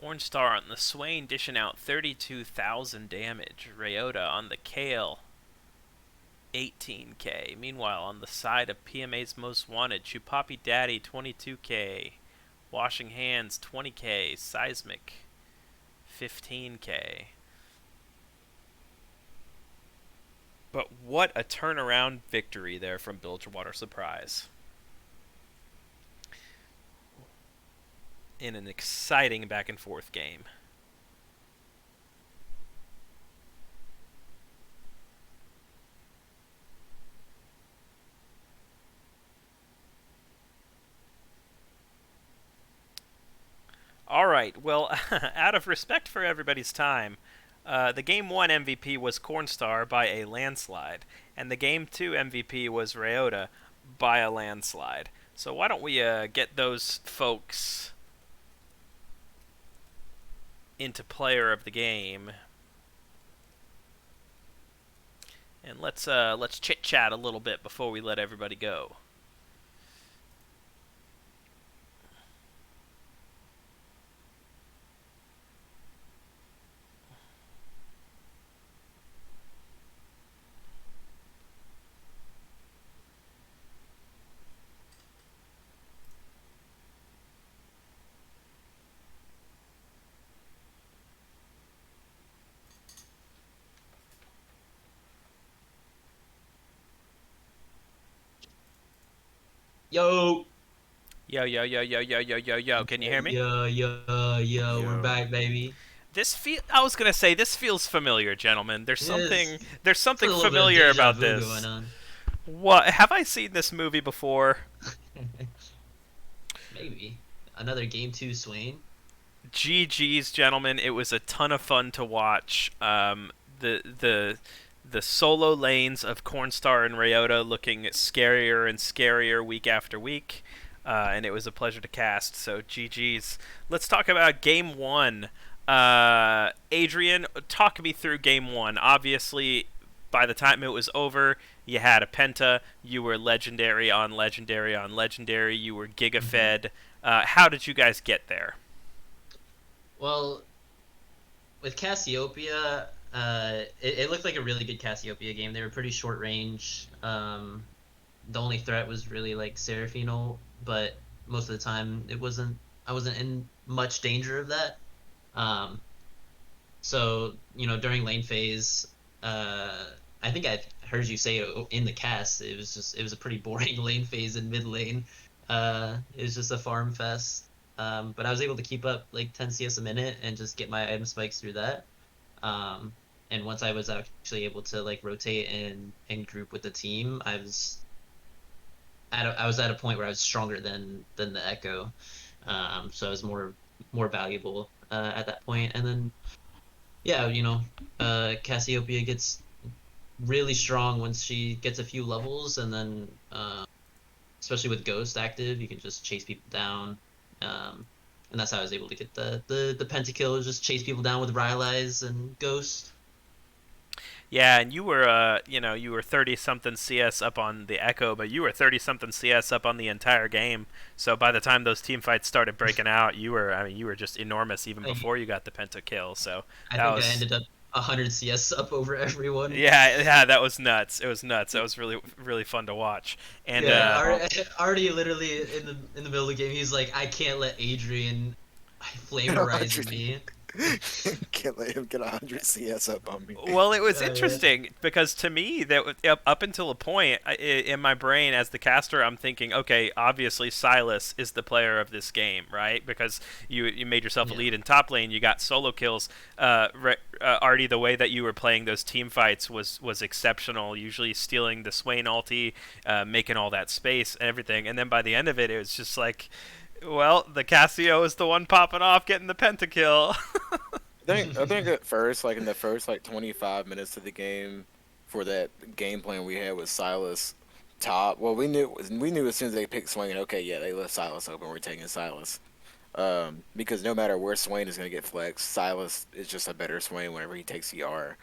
[SPEAKER 2] Cornstar on the Swain dishing out 32,000 damage. Rayota on the Kale, 18k. Meanwhile, on the side of PMA's Most Wanted, Chupapi Daddy, 22k. Washing Hands, 20k. Seismic, 15k. But what a turnaround victory there from Bilgewater Surprise. In an exciting back and forth game. All right, well, out of respect for everybody's time, the Game 1 MVP was Cornstar by a landslide, and the Game 2 MVP was Rayota by a landslide. So why don't we get those folks into player of the game, and let's chit chat a little bit before we let everybody go.
[SPEAKER 4] Yo.
[SPEAKER 2] Yo, yo, yo, yo, yo, yo, yo, yo. Can you hear me?
[SPEAKER 4] Yo. We're back, baby.
[SPEAKER 2] I was gonna say this feels familiar, gentlemen. There's something
[SPEAKER 4] A little
[SPEAKER 2] familiar
[SPEAKER 4] bit of deja
[SPEAKER 2] about
[SPEAKER 4] vu
[SPEAKER 2] this.
[SPEAKER 4] going on.
[SPEAKER 2] What, have I seen this movie before?
[SPEAKER 4] Maybe. Another Game 2 Swain.
[SPEAKER 2] GG's, gentlemen. It was a ton of fun to watch. The solo lanes of Cornstar and Rayota looking scarier and scarier week after week, and it was a pleasure to cast. So GG's. Let's talk about Game 1. Adrian, talk me through Game 1. Obviously, by the time it was over, you had a penta. You were legendary on legendary on legendary. You were giga fed. How did you guys get there?
[SPEAKER 4] Well, with Cassiopeia, it looked like a really good Cassiopeia game. They were pretty short range. The only threat was really like Seraphine ult, but most of the time I wasn't in much danger of that. Um, so during lane phase, I think I heard you say in the cast it was a pretty boring lane phase in mid lane. It was just a farm fest. But I was able to keep up like 10 CS a minute and just get my item spikes through that. Um, and once I was actually able to like rotate and group with the team, I was at a point where I was stronger than the Echo. So I was more valuable at that point. And then yeah, Cassiopeia gets really strong once she gets a few levels, and then especially with Ghost active, you can just chase people down. And that's how I was able to get the pentakill, just chase people down with Rylai's and Ghost.
[SPEAKER 2] Yeah, and you were, you were 30-something CS up on the Echo, but you were 30-something CS up on the entire game. So by the time those team fights started breaking out, you were just enormous even before you got the pentakill. So
[SPEAKER 4] I think I ended up 100 CS up over everyone.
[SPEAKER 2] Yeah, that was nuts. It was nuts. That was really, really fun to watch. And
[SPEAKER 4] Artie literally in the middle of the game, he's like, I can't let Adrian flame horizon me.
[SPEAKER 5] Can't let him get 100 CS up on me.
[SPEAKER 2] Well, it was interesting because to me, that up until a point in my brain as the caster, I'm thinking, okay, obviously Silas is the player of this game, right? Because you made yourself a lead in top lane, you got solo kills. Artie, the way that you were playing those team fights was exceptional. Usually stealing the Swain ulti, making all that space and everything, and then by the end of it, it was just like, well, the Cassio is the one popping off, getting the pentakill.
[SPEAKER 5] I think at first, like in the first 25 minutes of the game, for that game plan we had with Silas top. Well, we knew as soon as they picked Swain, okay, yeah, they left Silas open. We're taking Silas. Because no matter where Swain is going to get flexed, Silas is just a better Swain whenever he takes ER.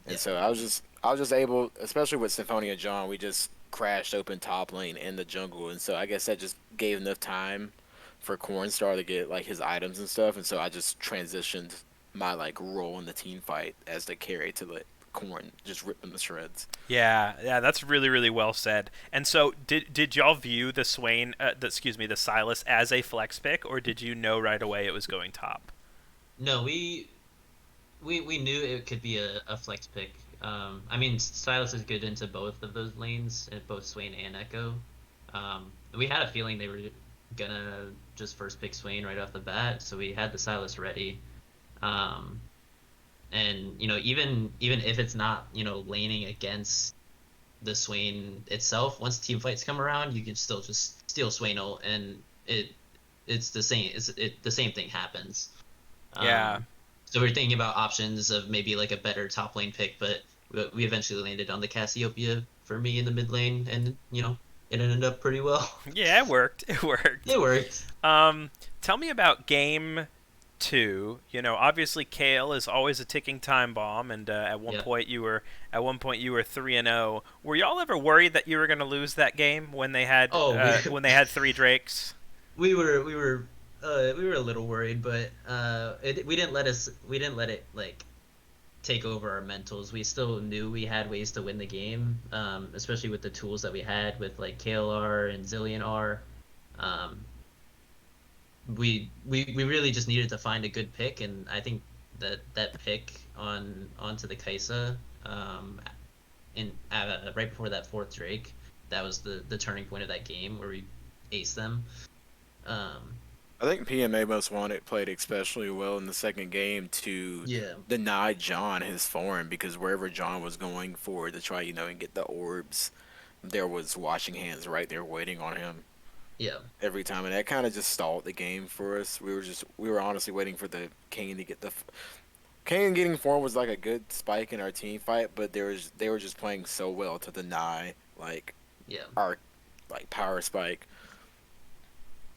[SPEAKER 5] And so I was just able, especially with Symphonia John, we just crashed open top lane in the jungle, and so I guess that just gave enough time for Cornstar to get like his items and stuff, and so I just transitioned my like role in the team fight as the carry to let Corn just rip them to shreds.
[SPEAKER 2] Yeah, that's really, really well said. And so, did y'all view the the Silas as a flex pick, or did you know right away it was going top?
[SPEAKER 4] No, we knew it could be a flex pick. I mean, Silas is good into both of those lanes, both Swain and Echo. We had a feeling they were gonna just first pick Swain right off the bat, so we had the Silas ready. And even if it's not laning against the Swain itself, once team fights come around, you can still just steal Swain ult, and it's the same. The same thing happens.
[SPEAKER 2] Yeah.
[SPEAKER 4] So we're thinking about options of maybe like a better top lane pick, but we eventually landed on the Cassiopeia for me in the mid lane, and it ended up pretty well.
[SPEAKER 2] Yeah, it worked. It worked.
[SPEAKER 4] It worked.
[SPEAKER 2] Tell me about game 2. Obviously Kale is always a ticking time bomb, and at one point you were 3-0. Were y'all ever worried that you were going to lose that game when they had when they had 3 Drakes?
[SPEAKER 4] We were a little worried, but we didn't let it like take over our mentals. We still knew we had ways to win the game, especially with the tools that we had with like KLR and Zillion R. We really just needed to find a good pick, and I think that pick onto the Kaisa right before that 4th Drake, that was the turning point of that game where we aced them.
[SPEAKER 5] I think PMA Most Wanted played especially well in the second game to deny John his farm, because wherever John was going for to try, and get the orbs, there was Watching Hands right there waiting on him.
[SPEAKER 4] Yeah.
[SPEAKER 5] Every time, and that kind of just stalled the game for us. We were honestly waiting for the Kane to get Kane getting form was like a good spike in our team fight, but they were just playing so well to deny our power spike.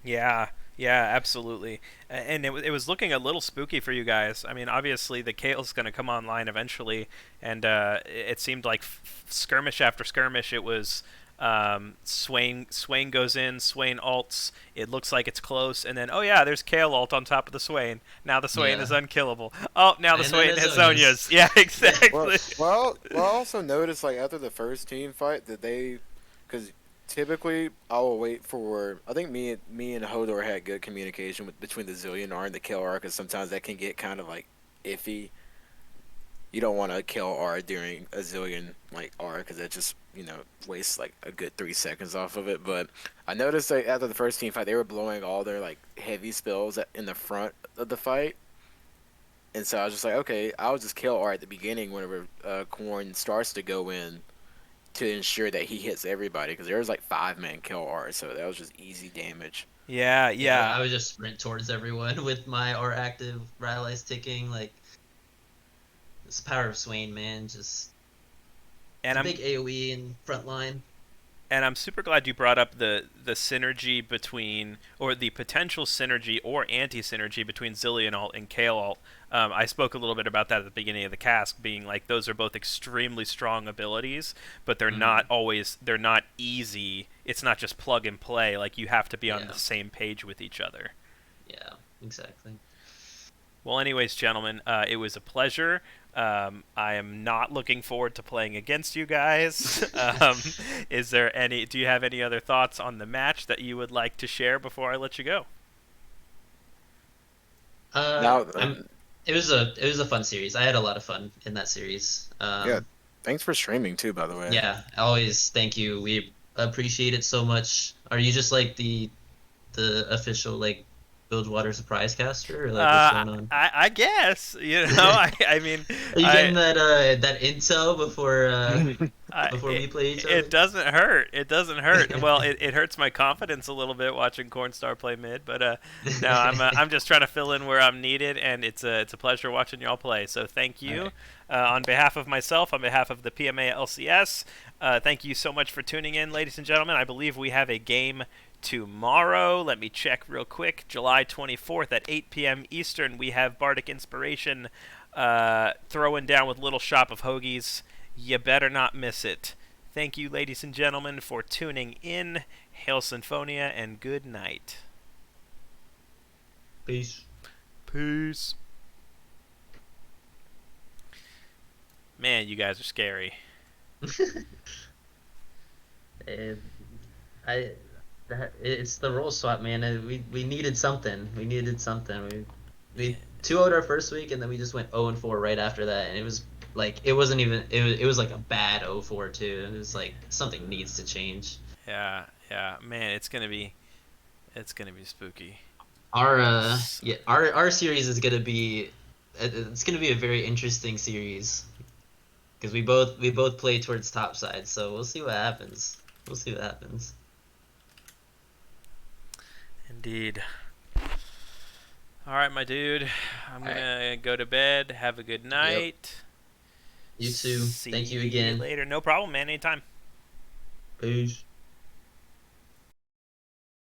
[SPEAKER 2] Yeah, absolutely. And it was looking a little spooky for you guys. I mean, obviously the Kale's going to come online eventually, and it seemed like skirmish after skirmish, it was Swain goes in, Swain ults. It looks like it's close, and then oh yeah, there's Kale ult on top of the Swain. Now the Swain is
[SPEAKER 4] Yeah.
[SPEAKER 2] unkillable. Oh, now the
[SPEAKER 4] And then
[SPEAKER 2] Swain has
[SPEAKER 4] Azonia's.
[SPEAKER 2] Zonia's. Yeah,
[SPEAKER 5] Well,
[SPEAKER 2] exactly.
[SPEAKER 5] I also noticed like after the first team fight that because typically I will wait for. I think me and Hodor had good communication between the Zillion R and the Kill R because sometimes that can get kind of like iffy. You don't want to kill R during a Zillion like R because that just wastes like a good 3 seconds off of it. But I noticed that after the first team fight, they were blowing all their like heavy spells in the front of the fight. And so I was just like, okay, I'll just kill R at the beginning whenever Corn starts to go in to ensure that he hits everybody because there was like 5-man kill R, so that was just easy damage.
[SPEAKER 2] Yeah,
[SPEAKER 4] Yeah,
[SPEAKER 2] yeah.
[SPEAKER 4] I would just sprint towards everyone with my R active, rallies ticking. Like, this power of Swain, man, just
[SPEAKER 2] And
[SPEAKER 4] a
[SPEAKER 2] I'm
[SPEAKER 4] big AOE in front line.
[SPEAKER 2] And I'm super glad you brought up the synergy between, or the potential synergy or anti-synergy between Zillion ult and Kale ult. I spoke a little bit about that at the beginning of the cast, being like those are both extremely strong abilities, but they're not easy. It's not just plug and play. Like you have to be on
[SPEAKER 4] Yeah.
[SPEAKER 2] the same page with each other.
[SPEAKER 4] Yeah, exactly.
[SPEAKER 2] Well, anyways, gentlemen, it was a pleasure. I am not looking forward to playing against you guys. Do you have any other thoughts on the match that you would like to share before I let you go?
[SPEAKER 5] Now,
[SPEAKER 4] It was a fun series. I had a lot of fun in that series.
[SPEAKER 5] yeah, thanks for streaming too, by the way.
[SPEAKER 4] Yeah, always thank you. We appreciate it so much. Are you just like the official like Bilgewater surprise caster, or like what's going on?
[SPEAKER 2] I guess I mean
[SPEAKER 4] Are you
[SPEAKER 2] I
[SPEAKER 4] getting that intel before we play each other?
[SPEAKER 2] it doesn't hurt. It doesn't hurt. Well, it hurts my confidence a little bit watching Cornstar play mid, but no, I'm just trying to fill in where I'm needed, and it's a pleasure watching y'all play. So thank you on behalf of myself, on behalf of the PMA LCS. Thank you so much for tuning in, ladies and gentlemen. I believe we have a game tomorrow. Let me check real quick. July 24th at 8 p.m. Eastern, we have Bardic Inspiration throwing down with Little Shop of Hoagies. You better not miss it. Thank you, ladies and gentlemen, for tuning in. Hail Symphonia, and good night.
[SPEAKER 4] Peace.
[SPEAKER 2] Peace. Man, you guys are scary.
[SPEAKER 4] And it's the role swap, man. We needed something. We needed something. We 2-0'd our first week, and then we just went 0-4 right after that, and it was like it was like a bad 0-4 too. It was like something needs to change.
[SPEAKER 2] Yeah, man, it's gonna be spooky.
[SPEAKER 4] Our series is gonna be it's gonna be a very interesting series because we both play towards top side, so we'll see what happens. We'll see what happens.
[SPEAKER 2] Indeed. All right, my dude. I'm gonna go to bed. Have a good night.
[SPEAKER 4] You too.
[SPEAKER 2] See
[SPEAKER 4] Thank you again.
[SPEAKER 2] later. No problem, man. Anytime.
[SPEAKER 4] Peace.